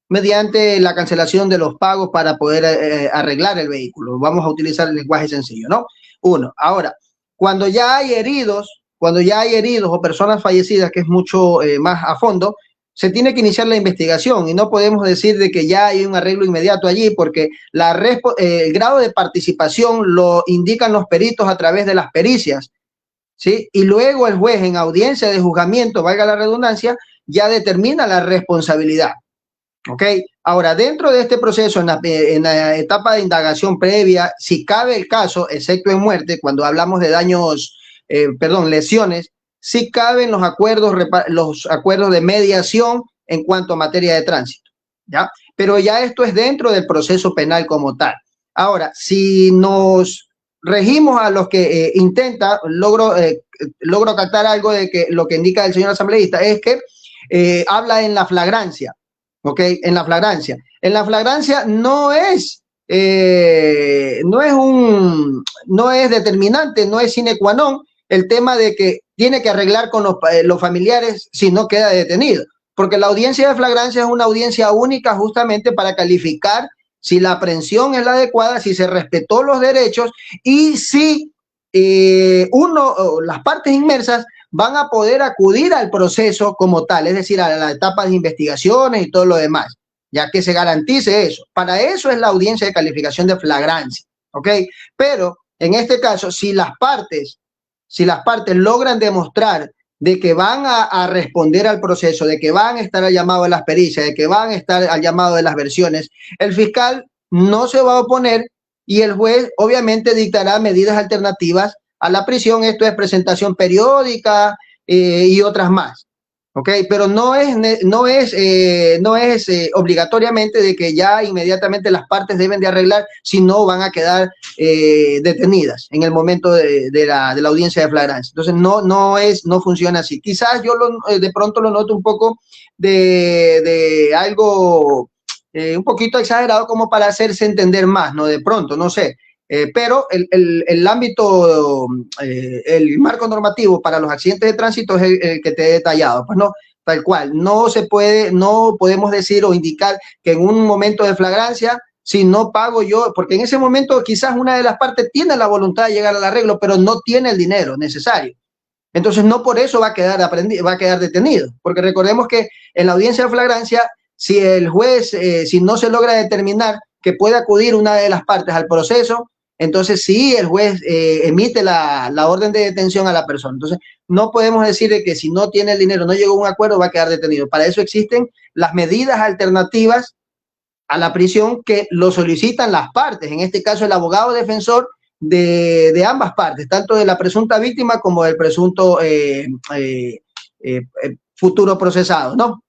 Speaker 3: mediante la cancelación de los pagos para poder arreglar el vehículo. Vamos a utilizar el lenguaje sencillo, ¿no? Uno. Ahora, cuando ya hay heridos o personas fallecidas, que es mucho más a fondo, se tiene que iniciar la investigación y no podemos decir de que ya hay un arreglo inmediato allí, porque el grado de participación lo indican los peritos a través de las pericias, ¿sí? Y luego el juez, en audiencia de juzgamiento, valga la redundancia, ya determina la responsabilidad. ¿Ok? Ahora, dentro de este proceso, en la etapa de indagación previa, si cabe el caso, excepto en muerte, cuando hablamos de lesiones, sí caben los acuerdos de mediación en cuanto a materia de tránsito, ¿ya? Pero ya esto es dentro del proceso penal como tal. Ahora, si nos regimos a los que logro captar algo de que lo que indica el señor asambleísta es que habla en la flagrancia. ¿Ok? En la flagrancia. En la flagrancia no es determinante, no es sine qua non el tema de que tiene que arreglar con los familiares si no queda detenido, porque la audiencia de flagrancia es una audiencia única justamente para calificar si la aprehensión es la adecuada, si se respetó los derechos y si las partes inmersas van a poder acudir al proceso como tal, es decir, a la etapa de investigaciones y todo lo demás, ya que se garantice eso. Para eso es la audiencia de calificación de flagrancia, ¿ok? Pero en este caso, si las partes logran demostrar de que van a responder al proceso, de que van a estar al llamado de las pericias, de que van a estar al llamado de las versiones, el fiscal no se va a oponer y el juez obviamente dictará medidas alternativas a la prisión. Esto es presentación periódica y otras más, ¿ok? Pero no es obligatoriamente de que ya inmediatamente las partes deben de arreglar, si no van a quedar detenidas en el momento de la audiencia de flagrancia. Entonces no funciona así. Quizás yo de pronto lo noto un poco de algo un poquito exagerado como para hacerse entender más, ¿no? De pronto, no sé. Pero el ámbito, el marco normativo para los accidentes de tránsito es el que te he detallado, pues no, tal cual, no podemos decir o indicar que en un momento de flagrancia, si no pago yo, porque en ese momento quizás una de las partes tiene la voluntad de llegar al arreglo, pero no tiene el dinero necesario. Entonces no por eso va a quedar detenido, porque recordemos que en la audiencia de flagrancia, si el juez, si no se logra determinar que puede acudir una de las partes al proceso, entonces sí, el juez emite la orden de detención a la persona. Entonces no podemos decir de que si no tiene el dinero, no llegó a un acuerdo, va a quedar detenido. Para eso existen las medidas alternativas a la prisión que lo solicitan las partes. En este caso, el abogado defensor de ambas partes, tanto de la presunta víctima como del presunto futuro procesado, ¿no?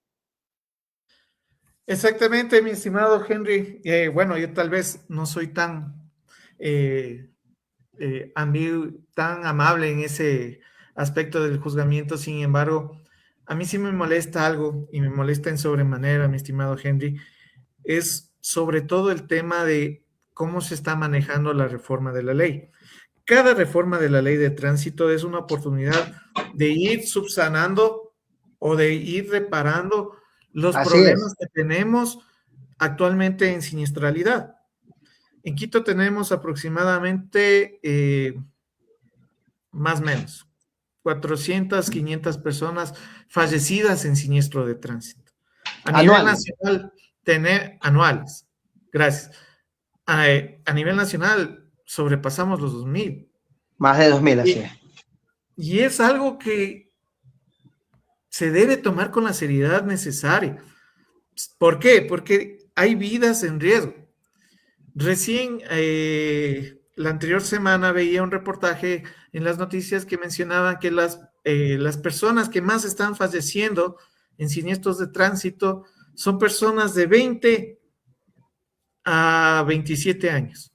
Speaker 1: Exactamente, mi estimado Henry. Bueno, yo tal vez no soy tan, tan amable en ese aspecto del juzgamiento, sin embargo, a mí sí me molesta algo y me molesta en sobremanera, mi estimado Henry, es sobre todo el tema de cómo se está manejando la reforma de la ley. Cada reforma de la ley de tránsito es una oportunidad de ir subsanando o de ir reparando los
Speaker 3: Así
Speaker 1: problemas
Speaker 3: es.
Speaker 1: que tenemos actualmente en siniestralidad. En Quito tenemos aproximadamente, más o menos, 400, 500 personas fallecidas en siniestro de tránsito. A nivel
Speaker 3: Anuales.
Speaker 1: nacional, anuales. Gracias. A nivel nacional, sobrepasamos los 2000.
Speaker 3: Más de 2000, así es.
Speaker 1: Y es algo que se debe tomar con la seriedad necesaria. ¿Por qué? Porque hay vidas en riesgo. Recién, la anterior semana veía un reportaje en las noticias que mencionaban que las personas que más están falleciendo en siniestros de tránsito son personas de 20 a 27 años.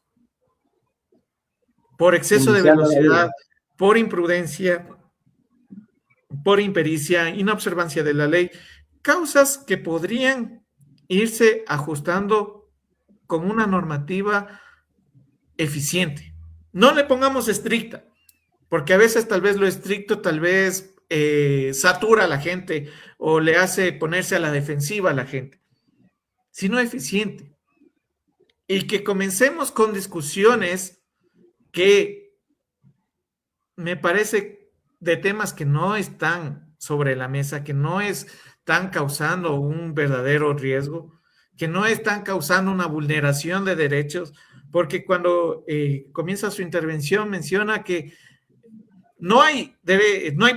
Speaker 1: Por exceso de
Speaker 3: Iniciando la
Speaker 1: velocidad,
Speaker 3: vida.
Speaker 1: por imprudencia, por impericia, inobservancia de la ley, causas que podrían irse ajustando con una normativa eficiente. No le pongamos estricta, porque a veces tal vez lo estricto tal vez satura a la gente o le hace ponerse a la defensiva a la gente, sino eficiente. Y que comencemos con discusiones que me parece de temas que no están sobre la mesa, que no están causando un verdadero riesgo, que no están causando una vulneración de derechos, porque cuando comienza su intervención menciona que no hay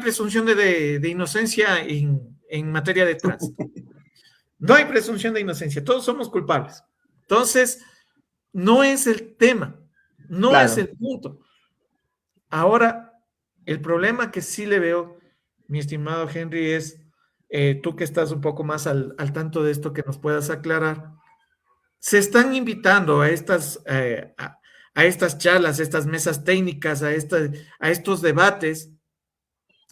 Speaker 1: presunción de inocencia en materia de tránsito. No hay presunción de inocencia, todos somos culpables. Entonces, no es el tema, no es
Speaker 3: Claro.
Speaker 1: el punto. Ahora, el problema que sí le veo, mi estimado Henry, es tú que estás un poco más al tanto de esto, que nos puedas aclarar. Se están invitando a estas charlas, a estas mesas técnicas, a estos debates,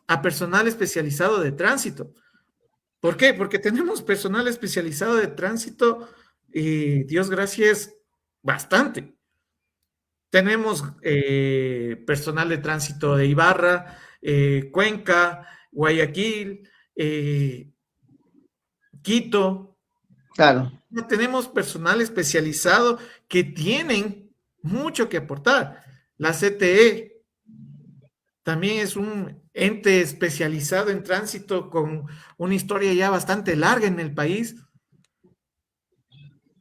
Speaker 1: a personal especializado de tránsito. ¿Por qué? Porque tenemos personal especializado de tránsito y, Dios gracias, bastante. Tenemos personal de tránsito de Ibarra, Cuenca, Guayaquil, Quito.
Speaker 3: Claro.
Speaker 1: Tenemos personal especializado que tienen mucho que aportar. La CTE también es un ente especializado en tránsito con una historia ya bastante larga en el país.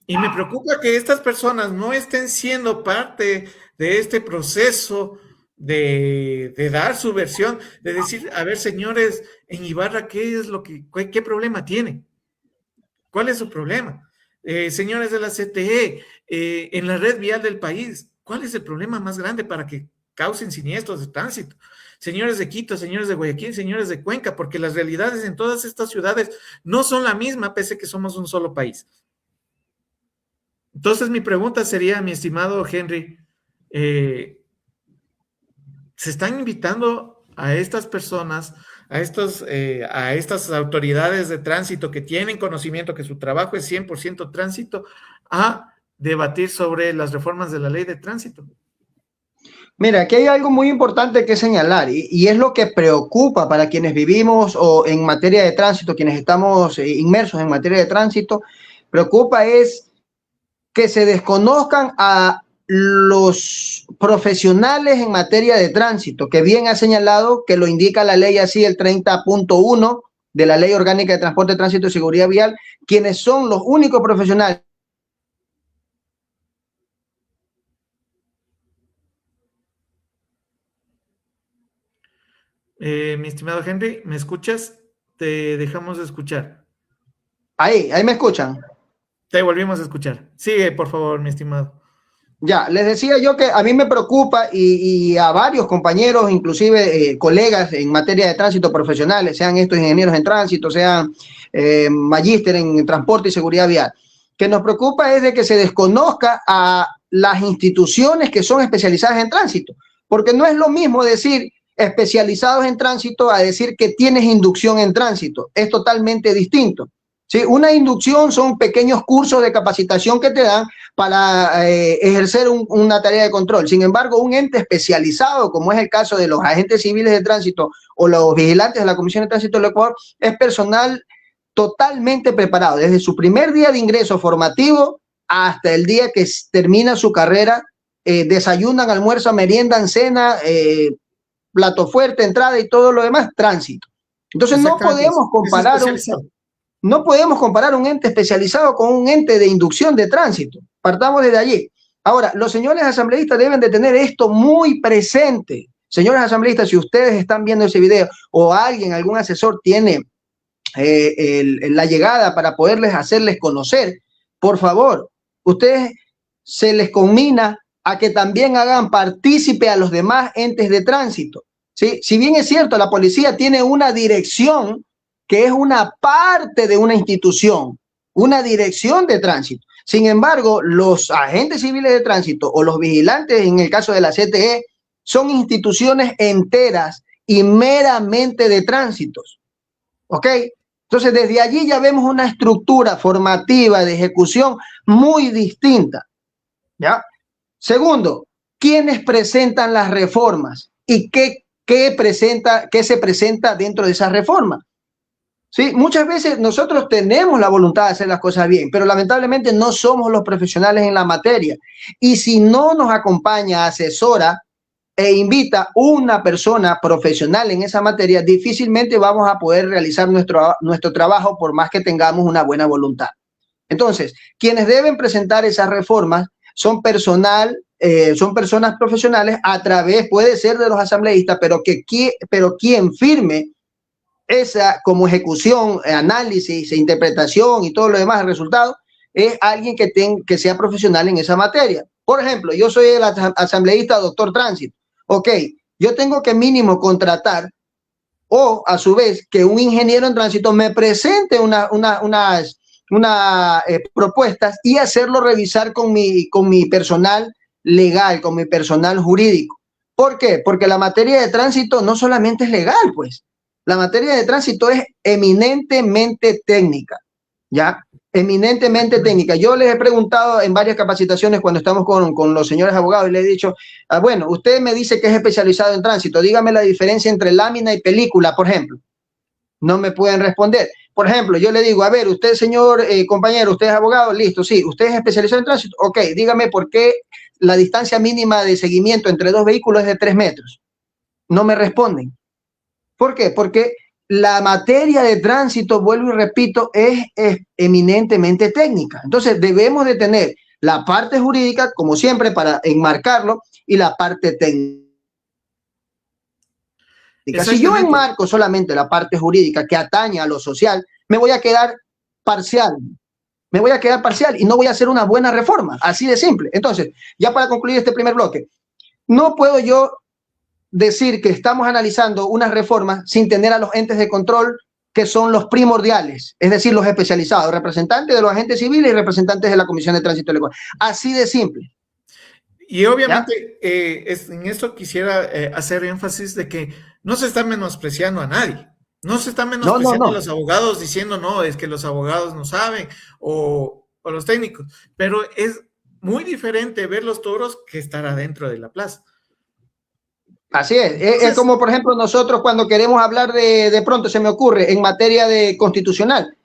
Speaker 1: Y me preocupa que estas personas no estén siendo parte de este proceso de dar su versión, de decir, a ver, señores, en Ibarra, ¿qué problema tienen? ¿Cuál es su problema? Señores de la CTE, en la red vial del país, ¿cuál es el problema más grande para que causen siniestros de tránsito? Señores de Quito, señores de Guayaquil, señores de Cuenca, porque las realidades en todas estas ciudades no son la misma, pese a que somos un solo país. Entonces, mi pregunta sería, mi estimado Henry, ¿se están invitando a estas personas, a estas autoridades de tránsito que tienen conocimiento, que su trabajo es 100% tránsito, a debatir sobre las reformas de la ley de tránsito?
Speaker 3: Mira, aquí hay algo muy importante que señalar y es lo que preocupa para quienes vivimos o en materia de tránsito, quienes estamos inmersos en materia de tránsito, preocupa es que se desconozcan a los profesionales en materia de tránsito, que bien ha señalado que lo indica la ley así, el 30.1 de la Ley Orgánica de Transporte, Tránsito y Seguridad Vial, quienes son los únicos profesionales.
Speaker 1: Mi estimado Henry, ¿me escuchas? Te dejamos de escuchar.
Speaker 3: Ahí me escuchan.
Speaker 1: Te volvimos a escuchar. Sigue, por favor, mi estimado.
Speaker 3: Ya, les decía yo que a mí me preocupa y a varios compañeros, inclusive colegas en materia de tránsito profesionales, sean estos ingenieros en tránsito, sean magíster en transporte y seguridad vial, que nos preocupa es de que se desconozca a las instituciones que son especializadas en tránsito, porque no es lo mismo decir especializados en tránsito a decir que tienes inducción en tránsito, es totalmente distinto. ¿Sí? Una inducción son pequeños cursos de capacitación que te dan para ejercer una tarea de control. Sin embargo, un ente especializado, como es el caso de los agentes civiles de tránsito o los vigilantes de la Comisión de Tránsito del Ecuador, es personal totalmente preparado, desde su primer día de ingreso formativo hasta el día que termina su carrera, desayunan, almuerzan, meriendan, cena, plato fuerte, entrada y todo lo demás, tránsito. Entonces no podemos comparar un ente especializado con un ente de inducción de tránsito. Partamos desde allí. Ahora, los señores asambleístas deben de tener esto muy presente. Señores asambleístas, si ustedes están viendo ese video o alguien, algún asesor tiene la llegada para poderles hacerles conocer, por favor, ustedes se les conmina a que también hagan partícipe a los demás entes de tránsito. ¿Sí? Si bien es cierto, la policía tiene una dirección que es una parte de una institución, una dirección de tránsito. Sin embargo, los agentes civiles de tránsito o los vigilantes, en el caso de la CTE, son instituciones enteras y meramente de tránsitos. ¿Ok? Entonces, desde allí ya vemos una estructura formativa de ejecución muy distinta. ¿Ya? Segundo, ¿quiénes presentan las reformas? ¿Y qué se presenta dentro de esas reformas? Sí, muchas veces nosotros tenemos la voluntad de hacer las cosas bien, pero lamentablemente no somos los profesionales en la materia. Y si no nos acompaña, asesora e invita una persona profesional en esa materia, difícilmente vamos a poder realizar nuestro trabajo por más que tengamos una buena voluntad. Entonces, quienes deben presentar esas reformas son personas profesionales a través, puede ser de los asambleístas, pero quien firme esa como ejecución, análisis, interpretación y todo lo demás, el resultado, es alguien que sea profesional en esa materia. Por ejemplo, yo soy el asambleísta doctor Tránsito. Ok, yo tengo que mínimo contratar o a su vez que un ingeniero en tránsito me presente unas propuestas y hacerlo revisar con mi personal legal, con mi personal jurídico. ¿Por qué? Porque la materia de tránsito no solamente es legal, pues. La materia de tránsito es eminentemente técnica, ¿ya? Eminentemente técnica. Yo les he preguntado en varias capacitaciones cuando estamos con los señores abogados y les he dicho, bueno, usted me dice que es especializado en tránsito, dígame la diferencia entre lámina y película, por ejemplo. No me pueden responder. Por ejemplo, yo le digo, a ver, usted, señor compañero, usted es abogado, listo, sí, usted es especializado en tránsito, ok, dígame por qué la distancia mínima de seguimiento entre dos vehículos es de 3 metros. No me responden. ¿Por qué? Porque la materia de tránsito, vuelvo y repito, es eminentemente técnica. Entonces, debemos de tener la parte jurídica, como siempre, para enmarcarlo, y la parte técnica. Si yo enmarco solamente la parte jurídica que atañe a lo social, me voy a quedar parcial. Me voy a quedar parcial y no voy a hacer una buena reforma. Así de simple. Entonces, ya para concluir este primer bloque, no puedo yo decir que estamos analizando unas reformas sin tener a los entes de control que son los primordiales, es decir, los especializados, representantes de los agentes civiles y representantes de la Comisión de Tránsito del Ecuador. Así de simple.
Speaker 1: Y obviamente en esto quisiera hacer énfasis de que no se está menospreciando a nadie. No se está menospreciando a los abogados diciendo, no, es que los abogados no saben o los técnicos. Pero es muy diferente ver los toros que estar adentro de la plaza.
Speaker 3: Así es. Entonces, es como, por ejemplo, nosotros cuando queremos hablar de pronto, se me ocurre, en materia de constitucional.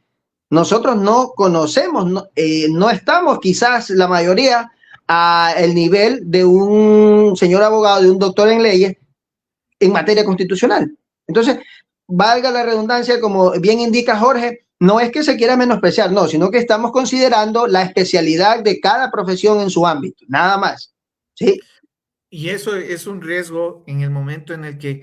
Speaker 3: Nosotros no conocemos, no estamos quizás la mayoría al nivel de un señor abogado, de un doctor en leyes en materia constitucional. Entonces, valga la redundancia, como bien indica Jorge, no es que se quiera menospreciar, no, sino que estamos considerando la especialidad de cada profesión en su ámbito, nada más. ¿Sí?
Speaker 1: Y eso es un riesgo en el momento en el que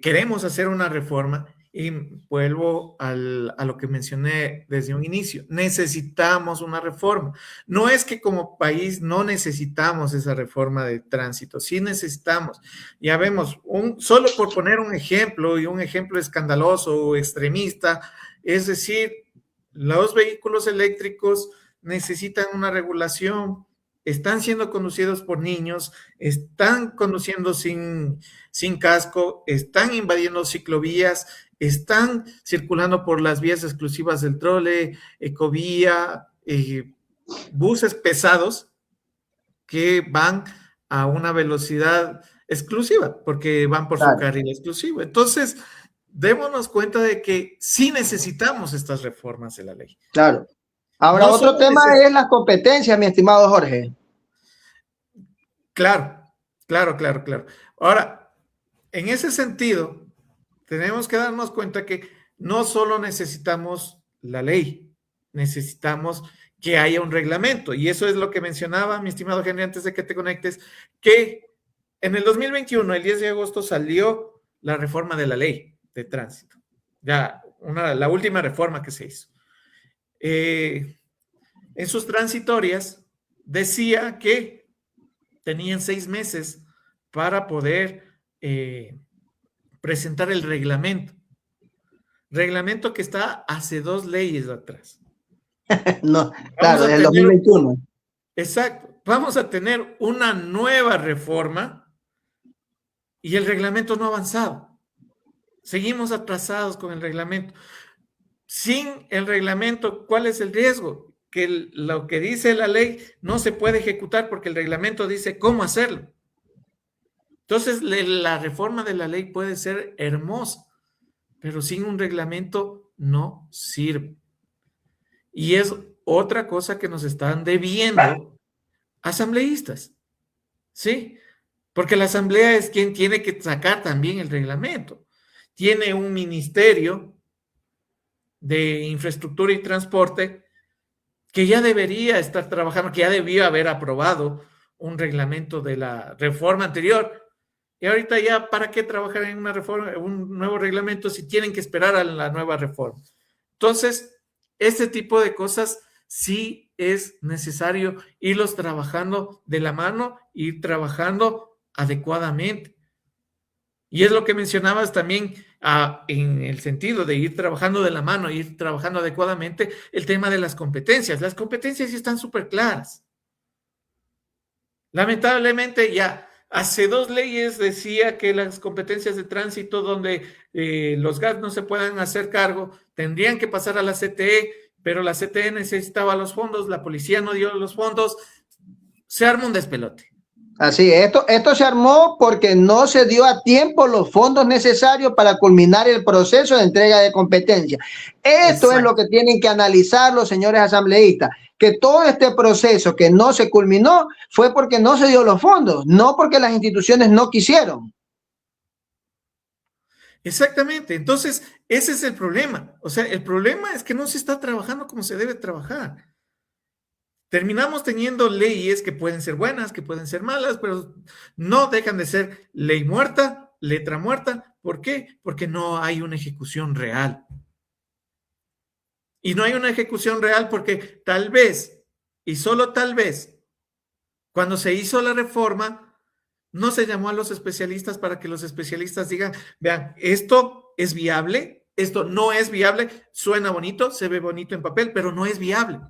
Speaker 1: queremos hacer una reforma Y vuelvo a lo que mencioné desde un inicio. Necesitamos una reforma. No es que como país no necesitamos esa reforma de tránsito, sí necesitamos. Ya vemos, solo por poner un ejemplo, y un ejemplo escandaloso o extremista, es decir, los vehículos eléctricos necesitan una regulación, están siendo conducidos por niños, están conduciendo sin casco, están invadiendo ciclovías, están circulando por las vías exclusivas del trole, ecovía, buses pesados que van a una velocidad exclusiva, porque van por su carril exclusivo. Entonces, démonos cuenta de que sí necesitamos estas reformas de la ley.
Speaker 3: Claro. Ahora,
Speaker 1: No
Speaker 3: otro tema es las competencias, mi estimado Jorge.
Speaker 1: Claro. Ahora, en ese sentido, tenemos que darnos cuenta que no solo necesitamos la ley, necesitamos que haya un reglamento. Y eso es lo que mencionaba, mi estimado Henry, antes de que te conectes, que en el 2021, el 10 de agosto, salió la reforma de la ley de tránsito. Ya, la última reforma que se hizo. En sus transitorias decía que tenían 6 meses para poder presentar el reglamento. Reglamento que está hace 2 leyes atrás.
Speaker 3: No, claro, del 2021.
Speaker 1: Exacto. Vamos a tener una nueva reforma y el reglamento no ha avanzado. Seguimos atrasados con el reglamento. Sin el reglamento, ¿cuál es el riesgo? Que lo que dice la ley no se puede ejecutar porque el reglamento dice cómo hacerlo. Entonces, la reforma de la ley puede ser hermosa, pero sin un reglamento no sirve. Y es otra cosa que nos están debiendo asambleístas, ¿sí? Porque la asamblea es quien tiene que sacar también el reglamento. Tiene un ministerio de infraestructura y transporte que ya debería estar trabajando, que ya debió haber aprobado un reglamento de la reforma anterior. Y ahorita ya, ¿para qué trabajar en una reforma, un nuevo reglamento si tienen que esperar a la nueva reforma? Entonces, este tipo de cosas sí es necesario irlos trabajando de la mano, ir trabajando adecuadamente. Y es lo que mencionabas también en el sentido de ir trabajando de la mano, ir trabajando adecuadamente, el tema de las competencias. Las competencias sí están súper claras. Lamentablemente ya hace 2 leyes decía que las competencias de tránsito donde los GAT no se puedan hacer cargo, tendrían que pasar a la CTE, pero la CTE necesitaba los fondos, la policía no dio los fondos, se arma un despelote.
Speaker 3: Así, esto se armó porque no se dio a tiempo los fondos necesarios para culminar el proceso de entrega de competencia. Esto es lo que tienen que analizar los señores asambleístas, que todo este proceso que no se culminó fue porque no se dio los fondos, no porque las instituciones no quisieron.
Speaker 1: Exactamente, entonces ese es el problema. O sea, el problema es que no se está trabajando como se debe trabajar. Terminamos teniendo leyes que pueden ser buenas, que pueden ser malas, pero no dejan de ser ley muerta, letra muerta. ¿Por qué? Porque no hay una ejecución real. Y no hay una ejecución real porque tal vez, y solo tal vez, cuando se hizo la reforma, no se llamó a los especialistas para que los especialistas digan, vean, esto es viable, esto no es viable, suena bonito, se ve bonito en papel, pero no es viable.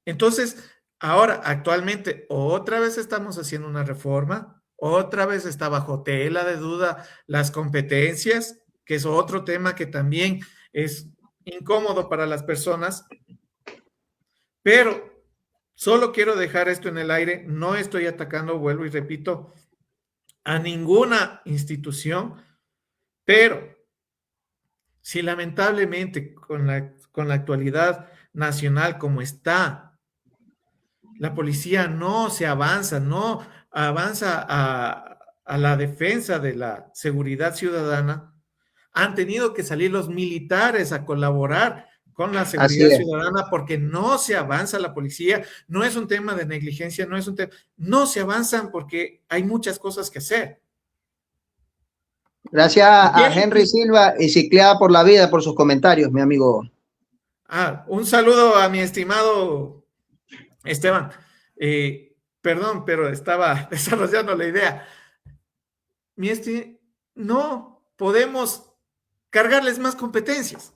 Speaker 1: Entonces, ahora, actualmente, otra vez estamos haciendo una reforma, otra vez está bajo tela de duda las competencias, que es otro tema que también es incómodo para las personas, pero solo quiero dejar esto en el aire, no estoy atacando, vuelvo y repito, a ninguna institución, pero si lamentablemente con la actualidad nacional como está, la policía no avanza a la defensa de la seguridad ciudadana. Han tenido que salir los militares a colaborar con la seguridad ciudadana porque no se avanza la policía. No es un tema de negligencia, no se avanzan porque hay muchas cosas que hacer.
Speaker 3: Gracias a
Speaker 1: Bien.
Speaker 3: Henry Silva y Cicleada por la Vida por sus comentarios, mi amigo.
Speaker 1: Un saludo a mi estimado Esteban. Perdón, pero estaba desarrollando la idea. No podemos cargarles más competencias.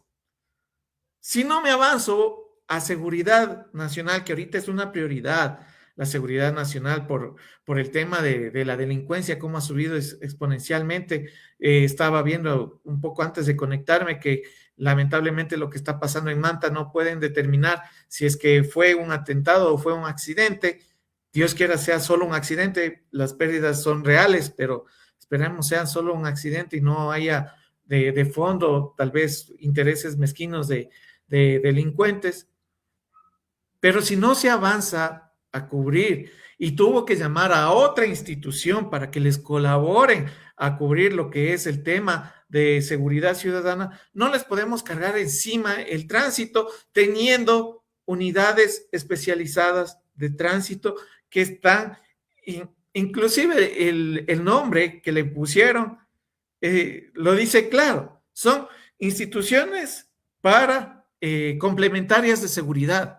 Speaker 1: Si no me avanzo a seguridad nacional, que ahorita es una prioridad, la seguridad nacional por el tema de la delincuencia, cómo ha subido exponencialmente. Estaba viendo un poco antes de conectarme que lamentablemente lo que está pasando en Manta no pueden determinar si es que fue un atentado o fue un accidente. Dios quiera sea solo un accidente, las pérdidas son reales, pero esperemos sean solo un accidente y no haya de fondo tal vez intereses mezquinos de delincuentes. Pero si no se avanza a cubrir y tuvo que llamar a otra institución para que les colaboren a cubrir lo que es el tema de seguridad ciudadana, no les podemos cargar encima el tránsito teniendo unidades especializadas de tránsito que están, inclusive el nombre que le pusieron lo dice claro, son instituciones para complementarias de seguridad.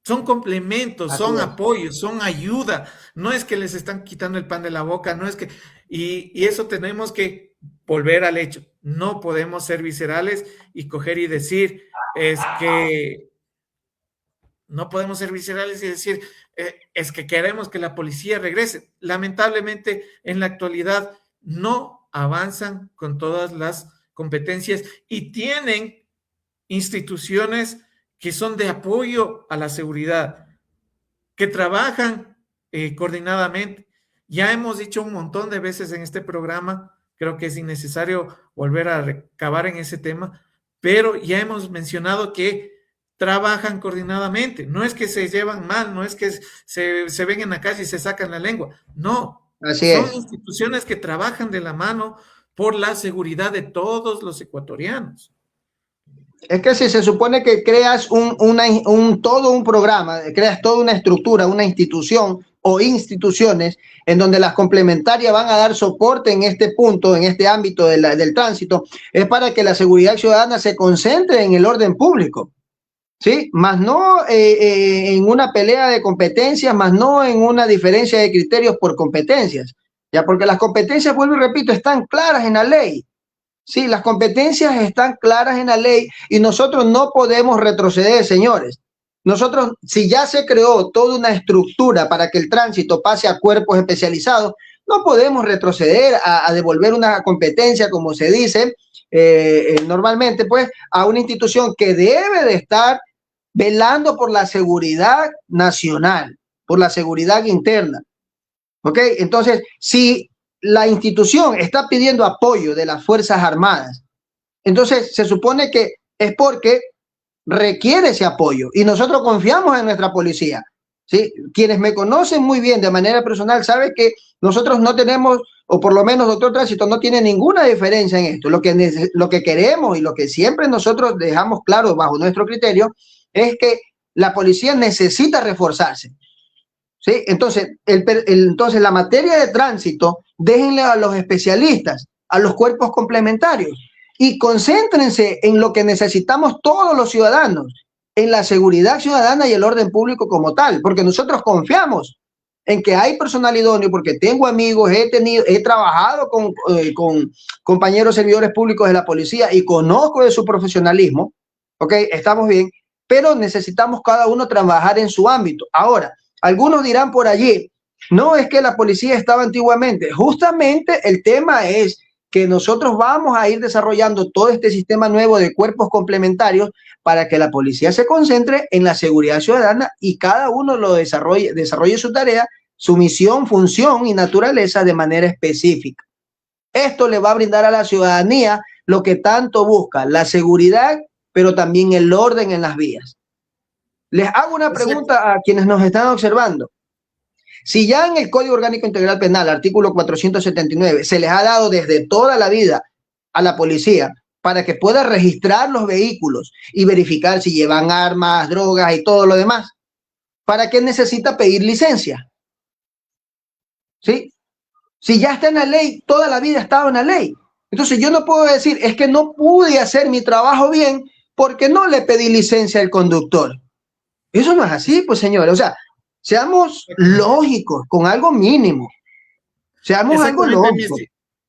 Speaker 1: Son complementos,
Speaker 3: Así
Speaker 1: son
Speaker 3: es.
Speaker 1: apoyos, son ayuda. No es que les están quitando el pan de la boca, no es que... Y eso tenemos que volver al hecho. No podemos ser viscerales y coger y decir, es que... No podemos ser viscerales y decir, es que queremos que la policía regrese. Lamentablemente, en la actualidad, no avanzan con todas las competencias y tienen instituciones que son de apoyo a la seguridad, que trabajan coordinadamente. Ya hemos dicho un montón de veces en este programa, creo que es innecesario volver a recabar en ese tema, pero ya hemos mencionado que trabajan coordinadamente. No es que se llevan mal, no es que se ven en la calle y se sacan la lengua. No,
Speaker 3: Así
Speaker 1: son
Speaker 3: es.
Speaker 1: instituciones que trabajan de la mano por la seguridad de todos los ecuatorianos.
Speaker 3: Es que si se supone que creas todo un programa, creas toda una estructura, una institución o instituciones en donde las complementarias van a dar soporte en este punto, en este ámbito del tránsito, es para que la seguridad ciudadana se concentre en el orden público, ¿sí? Más no en una pelea de competencias, más no en una diferencia de criterios por competencias, ya porque las competencias, vuelvo y repito, están claras en la ley. Sí, las competencias están claras en la ley y nosotros no podemos retroceder, señores. Nosotros, si ya se creó toda una estructura para que el tránsito pase a cuerpos especializados, no podemos retroceder a devolver una competencia, como se dice normalmente, pues, a una institución que debe de estar velando por la seguridad nacional, por la seguridad interna. ¿Ok? Entonces, si la institución está pidiendo apoyo de las Fuerzas Armadas, entonces se supone que es porque requiere ese apoyo y nosotros confiamos en nuestra policía. ¿Sí? Quienes me conocen muy bien de manera personal saben que nosotros no tenemos, o por lo menos Doctor Tránsito no tiene ninguna diferencia en esto. Lo que queremos y lo que siempre nosotros dejamos claro bajo nuestro criterio es que la policía necesita reforzarse. ¿Sí? Entonces, entonces, la materia de tránsito, déjenle a los especialistas, a los cuerpos complementarios y concéntrense en lo que necesitamos todos los ciudadanos, en la seguridad ciudadana y el orden público como tal, porque nosotros confiamos en que hay personal idóneo, porque tengo amigos, he trabajado con compañeros servidores públicos de la policía y conozco de su profesionalismo, ¿ok? Estamos bien, pero necesitamos cada uno trabajar en su ámbito. Ahora, algunos dirán por allí, no es que la policía estaba antiguamente. Justamente el tema es que nosotros vamos a ir desarrollando todo este sistema nuevo de cuerpos complementarios para que la policía se concentre en la seguridad ciudadana y cada uno lo desarrolle su tarea, su misión, función y naturaleza de manera específica. Esto le va a brindar a la ciudadanía lo que tanto busca, la seguridad, pero también el orden en las vías. Les hago una pregunta a quienes nos están observando. Si ya en el Código Orgánico Integral Penal, artículo 479, se les ha dado desde toda la vida a la policía para que pueda registrar los vehículos y verificar si llevan armas, drogas y todo lo demás, ¿para qué necesita pedir licencia? ¿Sí? Si ya está en la ley, toda la vida ha estado en la ley. Entonces yo no puedo decir, es que no pude hacer mi trabajo bien porque no le pedí licencia al conductor. Eso no es así, pues señores. O sea, seamos lógicos con algo mínimo. Seamos algo
Speaker 1: Exactamente,
Speaker 3: lógicos.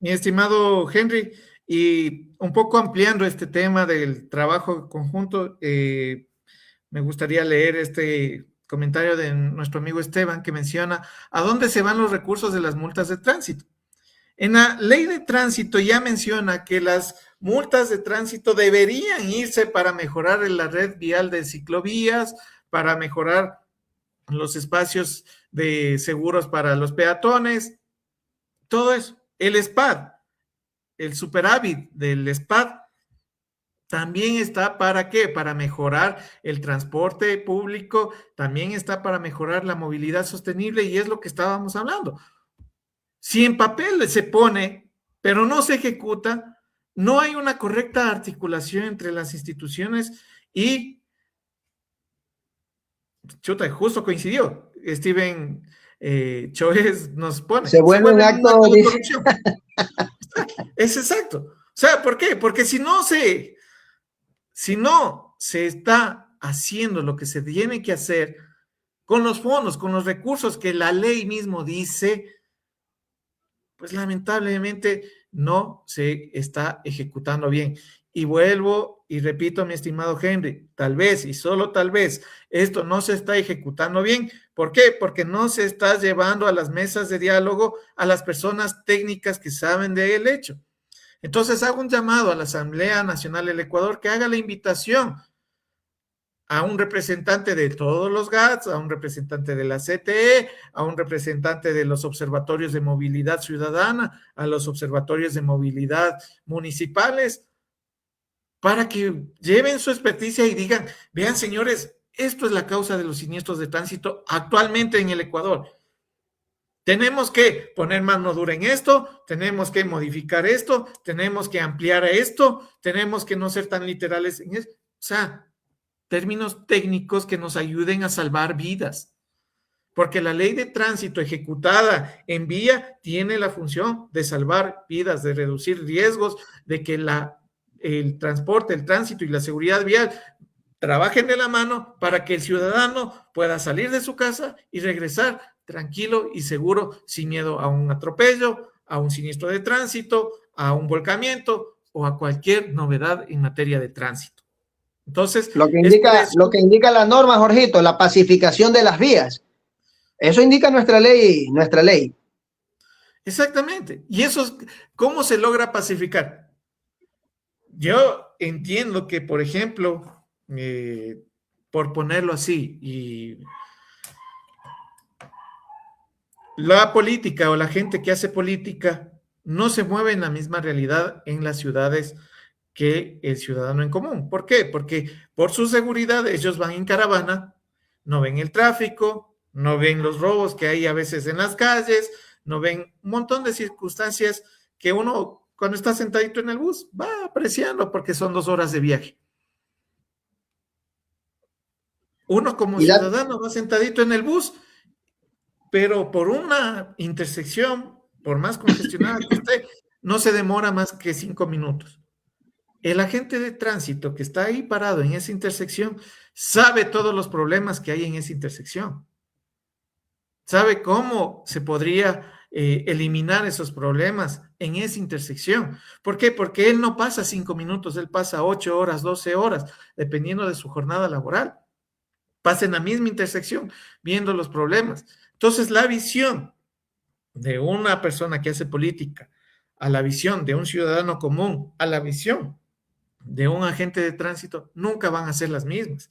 Speaker 1: mi estimado Henry, y un poco ampliando este tema del trabajo conjunto, me gustaría leer este comentario de nuestro amigo Esteban que menciona a dónde se van los recursos de las multas de tránsito. En la ley de tránsito ya menciona que las multas de tránsito deberían irse para mejorar la red vial de ciclovías, para mejorar los espacios de seguros para los peatones, todo eso. El SPAD, el superávit del SPAD, también está para qué? Para mejorar el transporte público, también está para mejorar la movilidad sostenible y es lo que estábamos hablando. Si en papel se pone, pero no se ejecuta, no hay una correcta articulación entre las instituciones y, chuta, justo coincidió, Steven Choez nos pone,
Speaker 3: Se vuelve un
Speaker 1: un
Speaker 3: acto,
Speaker 1: acto de
Speaker 3: dice.
Speaker 1: corrupción. Es exacto. O sea, ¿por qué? Porque si no se está haciendo lo que se tiene que hacer con los fondos, con los recursos que la ley mismo dice, pues lamentablemente no se está ejecutando bien. Y vuelvo y repito, mi estimado Henry, tal vez y solo tal vez esto no se está ejecutando bien. ¿Por qué? Porque no se está llevando a las mesas de diálogo a las personas técnicas que saben del hecho. Entonces hago un llamado a la Asamblea Nacional del Ecuador que haga la invitación a un representante de todos los GATS, a un representante de la CTE, a un representante de los observatorios de movilidad ciudadana, a los observatorios de movilidad municipales, para que lleven su experticia y digan, vean señores, esto es la causa de los siniestros de tránsito actualmente en el Ecuador. Tenemos que poner mano dura en esto, tenemos que modificar esto, tenemos que ampliar esto, tenemos que no ser tan literales en esto. O sea, términos técnicos que nos ayuden a salvar vidas. Porque la ley de tránsito ejecutada en vía tiene la función de salvar vidas, de reducir riesgos, de que el transporte, el tránsito y la seguridad vial trabajen de la mano para que el ciudadano pueda salir de su casa y regresar tranquilo y seguro, sin miedo a un atropello, a un siniestro de tránsito, a un volcamiento o a cualquier novedad en materia de tránsito. Entonces,
Speaker 3: Lo que indica la norma, Jorgito, la pacificación de las vías. Eso indica nuestra ley, nuestra ley.
Speaker 1: Exactamente. ¿Y eso cómo se logra pacificar? Yo entiendo que, por ejemplo, por ponerlo así, y la política o la gente que hace política no se mueve en la misma realidad en las ciudades que el ciudadano en común. ¿Por qué? Porque por su seguridad ellos van en caravana, no ven el tráfico, no ven los robos que hay a veces en las calles, no ven un montón de circunstancias que uno cuando está sentadito en el bus va apreciando porque son 2 horas de viaje. Uno como ciudadano va sentadito en el bus, pero por una intersección, por más congestionada que esté, no se demora más que 5 minutos. El agente de tránsito que está ahí parado en esa intersección sabe todos los problemas que hay en esa intersección. Sabe cómo se podría eliminar esos problemas en esa intersección. ¿Por qué? Porque él no pasa 5 minutos, él pasa 8 horas, 12 horas, dependiendo de su jornada laboral. Pasa en la misma intersección viendo los problemas. Entonces, la visión de una persona que hace política, a la visión de un ciudadano común, a la visión de un agente de tránsito, nunca van a ser las mismas.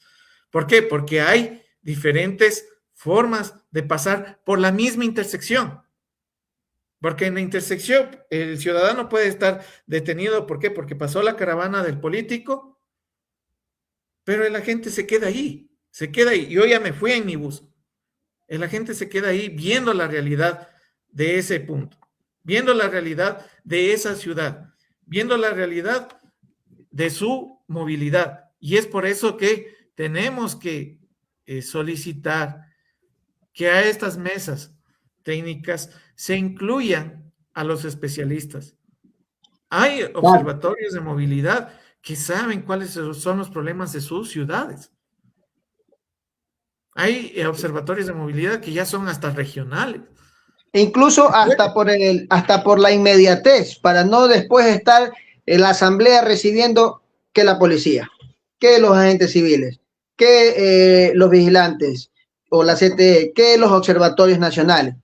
Speaker 1: ¿Por qué? Porque hay diferentes formas de pasar por la misma intersección. Porque en la intersección el ciudadano puede estar detenido, ¿por qué? Porque pasó la caravana del político, pero el agente se queda ahí, Yo ya me fui en mi bus. El agente se queda ahí viendo la realidad de ese punto, viendo la realidad de esa ciudad, viendo la realidad de su movilidad. Y es por eso que tenemos que solicitar que a estas mesas técnicas se incluyan a los especialistas. Hay
Speaker 3: Claro.
Speaker 1: observatorios de movilidad que saben cuáles son los problemas de sus ciudades. Hay observatorios de movilidad que ya son hasta regionales.
Speaker 3: Incluso hasta por la inmediatez, para no después estar en la asamblea recibiendo que la policía, que los agentes civiles, que los vigilantes o la CTE, que los observatorios nacionales.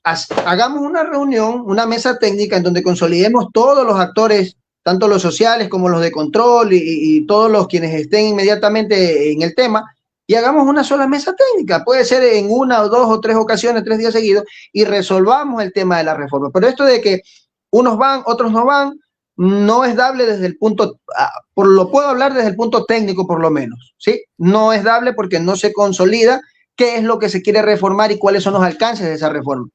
Speaker 3: Hagamos una reunión, una mesa técnica en donde consolidemos todos los actores, tanto los sociales como los de control y todos los quienes estén inmediatamente en el tema, y hagamos una sola mesa técnica. Puede ser en una o dos o tres ocasiones, 3 días seguidos, y resolvamos el tema de la reforma. Pero esto de que unos van, otros no van, no es dable desde el punto, lo puedo hablar desde el punto técnico por lo menos, ¿sí? No es dable porque no se consolida qué es lo que se quiere reformar y cuáles son los alcances de esa reforma.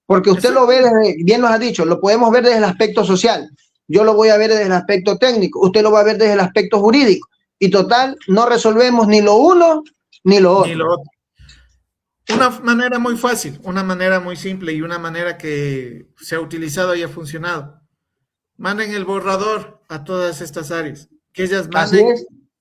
Speaker 3: Porque usted lo ve desde, bien nos ha dicho, lo podemos ver desde el aspecto social, yo lo voy a ver desde el aspecto técnico, usted lo va a ver desde el aspecto jurídico, y total, no resolvemos ni lo uno ni lo otro.
Speaker 1: Ni lo otro. Una manera muy fácil, una manera muy simple y una manera que se ha utilizado y ha funcionado. Manden el borrador a todas estas áreas, que ellas manden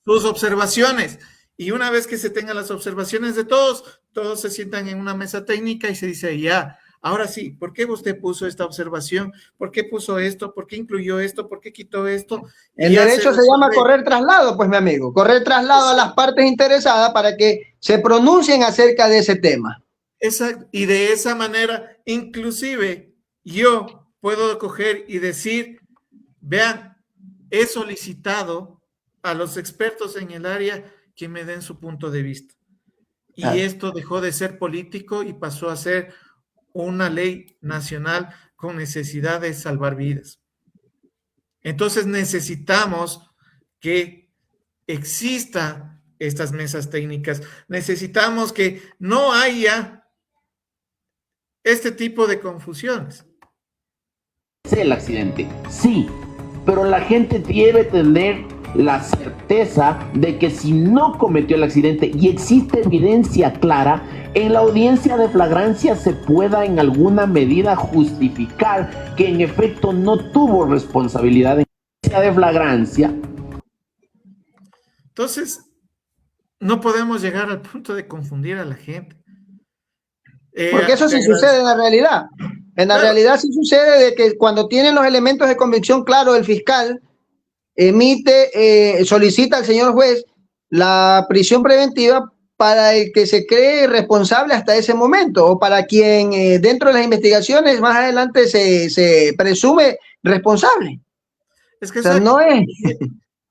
Speaker 1: sus observaciones, y una vez que se tengan las observaciones de todos se sientan en una mesa técnica y se dice, ya, ahora sí, ¿por qué usted puso esta observación? ¿Por qué puso esto? ¿Por qué incluyó esto? ¿Por qué quitó esto?
Speaker 3: El derecho se llama correr traslado, pues, mi amigo, correr traslado a las partes interesadas para que se pronuncien acerca de ese tema.
Speaker 1: Exacto, y de esa manera, inclusive, yo puedo coger y decir, vean, he solicitado a los expertos en el área que me den su punto de vista. Y esto dejó de ser político y pasó a ser una ley nacional con necesidad de salvar vidas. Entonces necesitamos que existan estas mesas técnicas, necesitamos que no haya este tipo de confusiones.
Speaker 2: El accidente, sí, pero la gente debe tener la certeza de que si no cometió el accidente y existe evidencia clara, en la audiencia de flagrancia se pueda en alguna medida justificar que en efecto no tuvo responsabilidad en la audiencia de flagrancia.
Speaker 1: Entonces, no podemos llegar al punto de confundir a la gente.
Speaker 3: Porque eso sí sucede en la realidad. En la realidad sí sucede de que cuando tienen los elementos de convicción claro, el fiscal solicita al señor juez la prisión preventiva para el que se cree responsable hasta ese momento, o para quien dentro de las investigaciones más adelante se presume responsable.
Speaker 1: Es que
Speaker 3: o sea, no es...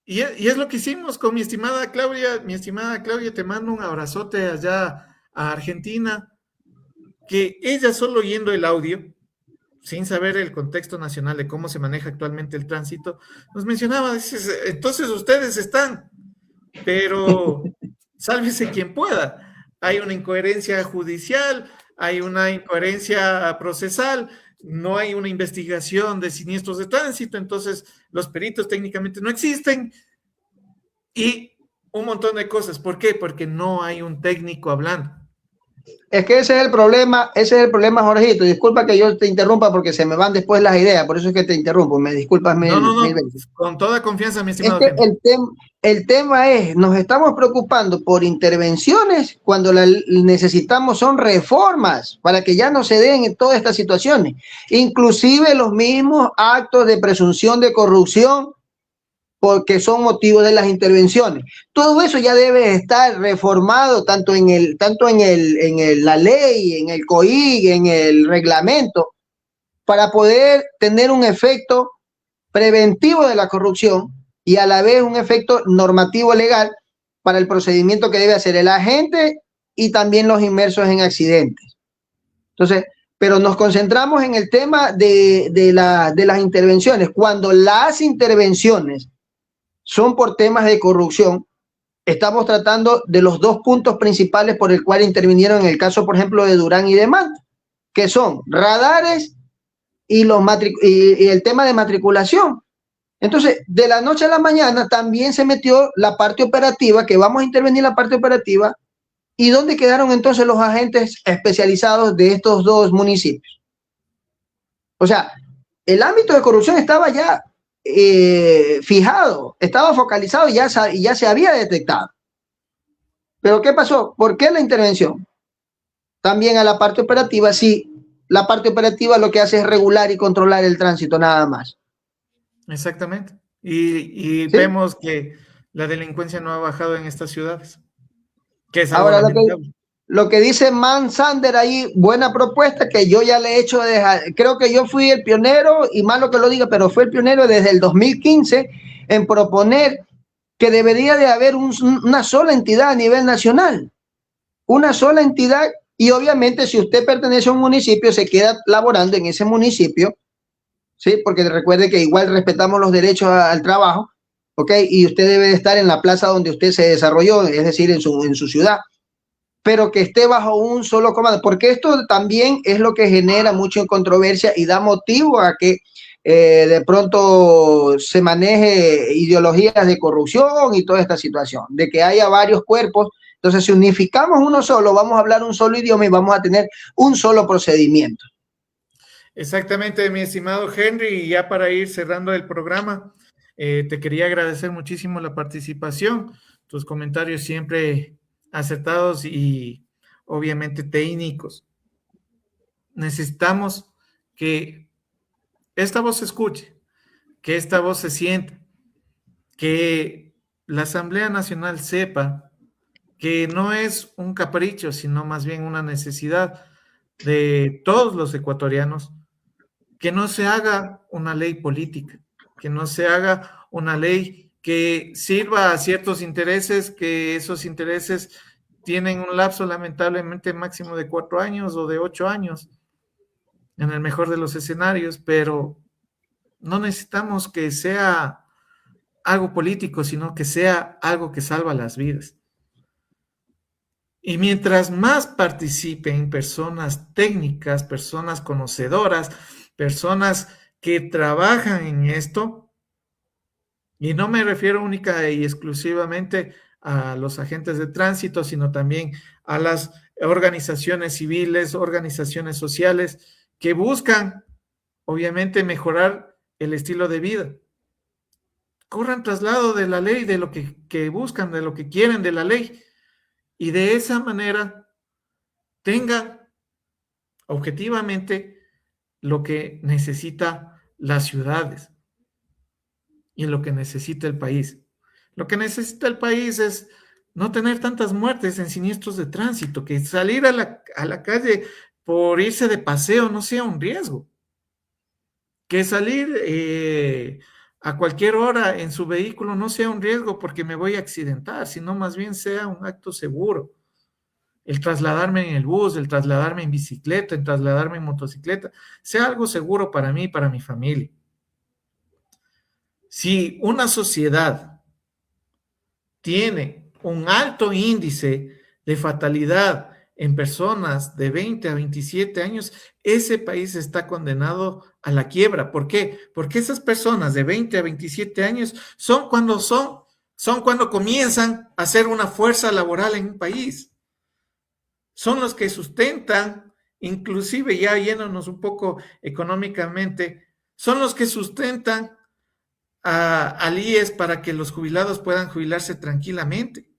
Speaker 1: Y es lo que hicimos con mi estimada Claudia. Mi estimada Claudia, te mando un abrazote allá a Argentina, que ella solo oyendo el audio, sin saber el contexto nacional de cómo se maneja actualmente el tránsito, nos mencionaba, entonces ustedes están, pero sálvese quien pueda. Hay una incoherencia judicial, hay una incoherencia procesal, no hay una investigación de siniestros de tránsito, entonces los peritos técnicamente no existen y un montón de cosas. ¿Por qué? Porque no hay un técnico hablando.
Speaker 3: Es que ese es el problema, Jorgito. Disculpa que yo te interrumpa porque se me van después las ideas, por eso es que te interrumpo. Me disculpas mil veces.
Speaker 1: Con toda confianza, mi estimado.
Speaker 3: Es que el tema es, nos estamos preocupando por intervenciones cuando necesitamos son reformas para que ya no se den en todas estas situaciones. Inclusive los mismos actos de presunción de corrupción, porque son motivos de las intervenciones. Todo eso ya debe estar reformado tanto en la ley, en el COIG, en el reglamento, para poder tener un efecto preventivo de la corrupción y a la vez un efecto normativo legal para el procedimiento que debe hacer el agente y también los inmersos en accidentes. Entonces, pero nos concentramos en el tema de las intervenciones. Cuando las intervenciones son por temas de corrupción, estamos tratando de los dos puntos principales por el cual intervinieron en el caso, por ejemplo, de Durán y de Manta, que son radares y el tema de matriculación. Entonces, de la noche a la mañana también se metió la parte operativa, que vamos a intervenir la parte operativa. ¿Y dónde quedaron entonces los agentes especializados de estos dos municipios? O sea, el ámbito de corrupción estaba ya fijado, estaba focalizado y ya se había detectado. Pero ¿qué pasó? ¿Por qué la intervención? También a la parte operativa, sí, la parte operativa lo que hace es regular y controlar el tránsito, nada más.
Speaker 1: Exactamente. Y
Speaker 3: ¿Sí?
Speaker 1: vemos que la delincuencia no ha bajado en estas ciudades, que es algo
Speaker 3: Ahora,
Speaker 1: lamentable.
Speaker 3: lo que dice Man Sander ahí, buena propuesta que yo ya le he hecho, creo que yo fui el pionero, y malo que lo diga, pero fue el pionero desde el 2015 en proponer que debería de haber una sola entidad a nivel nacional, una sola entidad, y obviamente si usted pertenece a un municipio, se queda laborando en ese municipio, ¿sí? Porque recuerde que igual respetamos los derechos al trabajo, ¿ok? Y usted debe de estar en la plaza donde usted se desarrolló, es decir, en su ciudad, pero que esté bajo un solo comando, porque esto también es lo que genera mucha controversia y da motivo a que de pronto se maneje ideologías de corrupción y toda esta situación, de que haya varios cuerpos. Entonces, si unificamos uno solo, vamos a hablar un solo idioma y vamos a tener un solo procedimiento.
Speaker 1: Exactamente, mi estimado Henry, y ya para ir cerrando el programa, te quería agradecer muchísimo la participación, tus comentarios siempre acertados y obviamente técnicos. Necesitamos que esta voz se escuche, que esta voz se sienta, que la Asamblea Nacional sepa que no es un capricho, sino más bien una necesidad de todos los ecuatorianos, que no se haga una ley política, que no se haga una ley que sirva a ciertos intereses, que esos intereses tienen un lapso lamentablemente máximo de 4 años o de 8 años, en el mejor de los escenarios, pero no necesitamos que sea algo político, sino que sea algo que salva las vidas. Y mientras más participen personas técnicas, personas conocedoras, personas que trabajan en esto, y no me refiero única y exclusivamente a los agentes de tránsito, sino también a las organizaciones civiles, organizaciones sociales que buscan, obviamente, mejorar el estilo de vida. Corran traslado de la ley, de lo que buscan, de lo que quieren de la ley, y de esa manera tengan objetivamente lo que necesita las ciudades y lo que necesita el país. Lo que necesita el país es no tener tantas muertes en siniestros de tránsito, que salir a la calle por irse de paseo no sea un riesgo, que salir a cualquier hora en su vehículo no sea un riesgo porque me voy a accidentar, sino más bien sea un acto seguro. El trasladarme en el bus, el trasladarme en bicicleta, el trasladarme en motocicleta, sea algo seguro para mí y para mi familia. Si una sociedad tiene un alto índice de fatalidad en personas de 20 a 27 años, ese país está condenado a la quiebra. ¿Por qué? Porque esas personas de 20 a 27 años son cuando comienzan a ser una fuerza laboral en un país. Son los que sustentan, inclusive ya yéndonos un poco económicamente, son los que sustentan al IES para que los jubilados puedan jubilarse tranquilamente.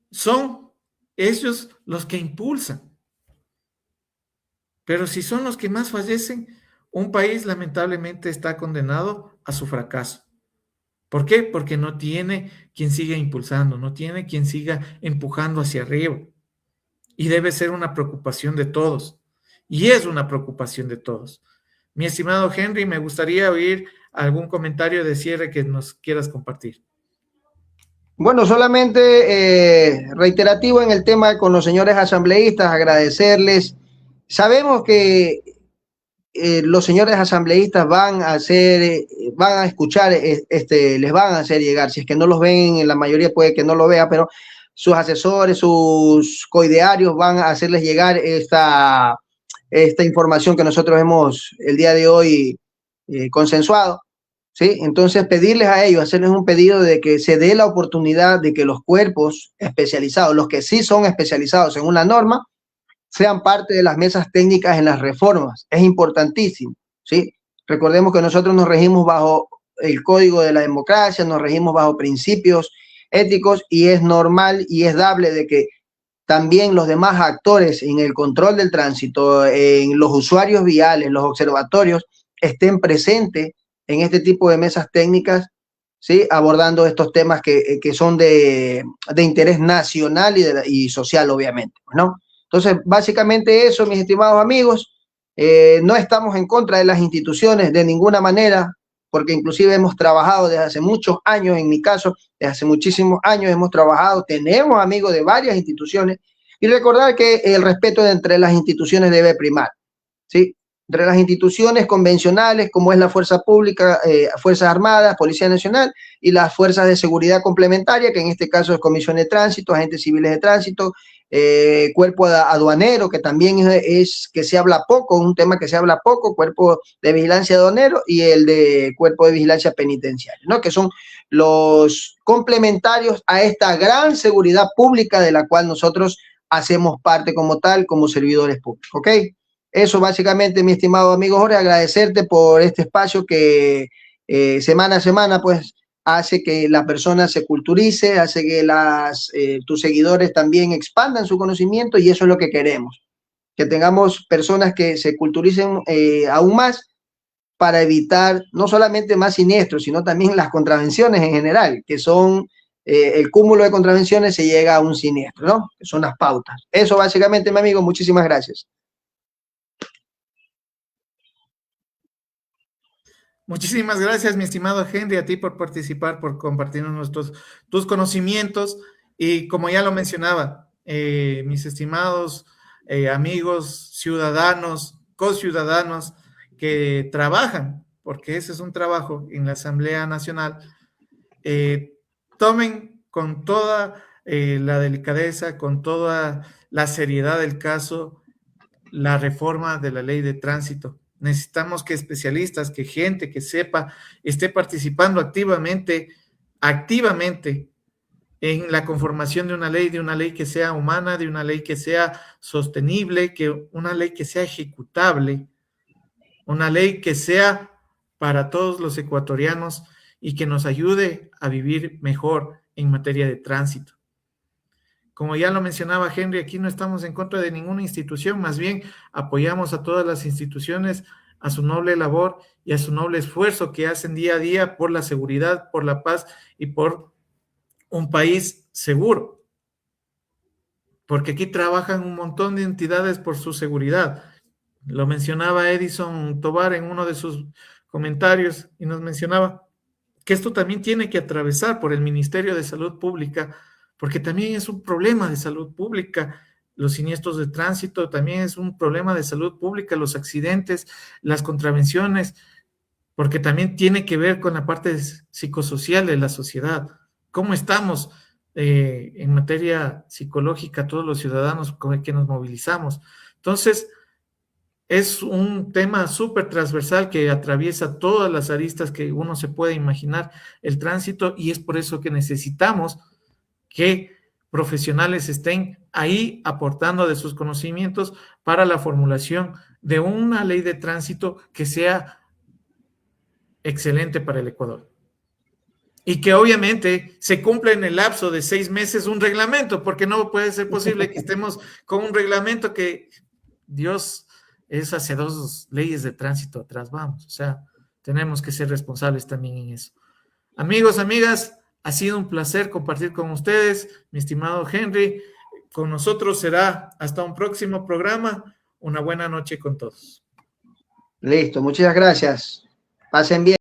Speaker 1: Son ellos los que impulsan. Pero si son los que más fallecen, un país lamentablemente está condenado a su fracaso. ¿Por qué? Porque no tiene quien siga impulsando, no tiene quien siga empujando hacia arriba. Y debe ser una preocupación de todos. Y es una preocupación de todos. Mi estimado Henry, me gustaría oír algún comentario de cierre que nos quieras compartir.
Speaker 3: Bueno, solamente reiterativo en el tema con los señores asambleístas, agradecerles. Sabemos que los señores asambleístas van a escuchar, les van a hacer llegar, si es que no los ven, la mayoría puede que no lo vea, pero sus asesores, sus coidearios van a hacerles llegar esta información que nosotros hemos el día de hoy consensuado. ¿Sí? Entonces, pedirles a ellos, hacerles un pedido de que se dé la oportunidad de que los cuerpos especializados, los que sí son especializados en una norma, sean parte de las mesas técnicas en las reformas. Es importantísimo, ¿sí? Recordemos que nosotros nos regimos bajo el código de la democracia, nos regimos bajo principios éticos y es normal y es dable de que también los demás actores en el control del tránsito, en los usuarios viales, los observatorios, estén presentes en este tipo de mesas técnicas, ¿sí? Abordando estos temas que son de interés nacional y social, obviamente, ¿no? Entonces, básicamente eso, mis estimados amigos, no estamos en contra de las instituciones de ninguna manera, porque inclusive hemos trabajado desde hace muchos años, en mi caso, desde hace muchísimos años hemos trabajado, tenemos amigos de varias instituciones, y recordar que el respeto entre las instituciones debe primar, ¿sí? Entre las instituciones convencionales, como es la Fuerza Pública, Fuerzas Armadas, Policía Nacional, y las Fuerzas de Seguridad Complementaria, que en este caso es Comisión de Tránsito, Agentes Civiles de Tránsito, Cuerpo Aduanero, que también es que se habla poco, un tema que se habla poco, Cuerpo de Vigilancia Aduanero y el de Cuerpo de Vigilancia Penitenciaria, ¿no? Que son los complementarios a esta gran seguridad pública de la cual nosotros hacemos parte como tal, como servidores públicos, ¿ok? Eso básicamente, mi estimado amigo Jorge, agradecerte por este espacio que semana a semana, pues, hace que la persona se culturice, hace que tus seguidores también expandan su conocimiento y eso es lo que queremos, que tengamos personas que se culturicen aún más para evitar no solamente más siniestros, sino también las contravenciones en general, que son el cúmulo de contravenciones se llega a un siniestro, ¿no? Que son las pautas. Eso básicamente, mi amigo, muchísimas gracias.
Speaker 1: Muchísimas gracias, mi estimado Henry, a ti por participar, por compartirnos tus conocimientos. Y como ya lo mencionaba, mis estimados amigos, ciudadanos, co-ciudadanos que trabajan, porque ese es un trabajo en la Asamblea Nacional, tomen con toda la delicadeza, con toda la seriedad del caso, la reforma de la ley de tránsito. Necesitamos que especialistas, que gente que sepa, esté participando activamente en la conformación de una ley que sea humana, de una ley que sea sostenible, una ley que sea ejecutable, una ley que sea para todos los ecuatorianos y que nos ayude a vivir mejor en materia de tránsito. Como ya lo mencionaba Henry, aquí no estamos en contra de ninguna institución, más bien apoyamos a todas las instituciones, a su noble labor y a su noble esfuerzo que hacen día a día por la seguridad, por la paz y por un país seguro. Porque aquí trabajan un montón de entidades por su seguridad. Lo mencionaba Edison Tobar en uno de sus comentarios y nos mencionaba que esto también tiene que atravesar por el Ministerio de Salud Pública, porque también es un problema de salud pública. Los siniestros de tránsito también es un problema de salud pública, los accidentes, las contravenciones, porque también tiene que ver con la parte psicosocial de la sociedad. ¿Cómo estamos en materia psicológica todos los ciudadanos con que nos movilizamos? Entonces, es un tema súper transversal que atraviesa todas las aristas que uno se puede imaginar, el tránsito, y es por eso que necesitamos que profesionales estén ahí aportando de sus conocimientos para la formulación de una ley de tránsito que sea excelente para el Ecuador. Y que obviamente se cumpla en el lapso de 6 meses un reglamento, porque no puede ser posible que estemos con un reglamento que, Dios, es hacia 2 leyes de tránsito atrás, vamos. O sea, tenemos que ser responsables también en eso. Amigos, amigas, ha sido un placer compartir con ustedes, mi estimado Henry. Con nosotros será hasta un próximo programa. Una buena noche con todos.
Speaker 3: Listo, muchas gracias. Pasen bien.